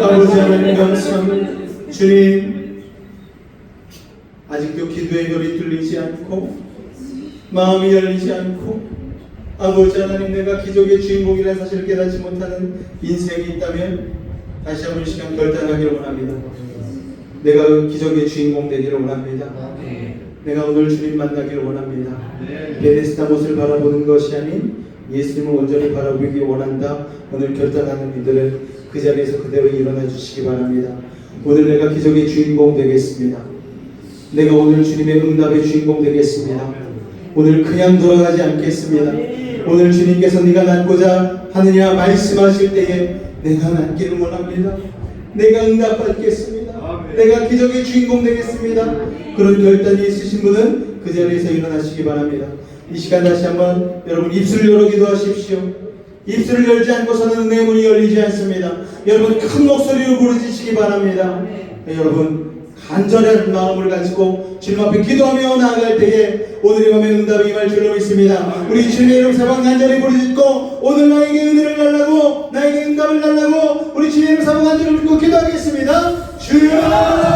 아버지 하나님 감사합니다. 주님, 아직도 기도의 결이 뚫리지 않고 마음이 열리지 않고 아버지 하나님 내가 기적의 주인공이라는 사실을 깨닫지 못하는 인생이 있다면 다시 한번 이 시간 결단하기를 원합니다. 내가 기적의 주인공 되기를 원합니다. 내가 오늘 주님 만나기를 원합니다. 베데스다 못을 바라보는 것이 아닌 예수님을 온전히 바라보기 원한다. 오늘 결단하는 이들은 그 자리에서 그대로 일어나 주시기 바랍니다. 오늘 내가 기적의 주인공 되겠습니다. 내가 오늘 주님의 응답의 주인공 되겠습니다. 오늘 그냥 돌아가지 않겠습니다. 오늘 주님께서 네가 낫고자 하느냐 말씀하실 때에 내가 낫기를 원합니다. 내가 응답받겠습니다. 내가 기적의 주인공 되겠습니다. 그런 결단이 있으신 분은 그 자리에서 일어나시기 바랍니다. 이 시간 다시 한번 여러분 입술을 열어 기도하십시오. 입술을 열지 않고서는 은혜의 문이 열리지 않습니다. 여러분 큰 목소리로 부르짖으시기 바랍니다. 여러분 간절한 마음을 가지고 주님 앞에 기도하며 나아갈 때에 오늘의 밤에 응답이 임할 줄로 믿습니다. 우리 주님의 이름 사방 간절히 부르짖고 오늘 나에게 은혜를 달라고 나에게 응답을 달라고 우리 주님의 이름 사방 간절히 부르짖고 기도하겠습니다. 주여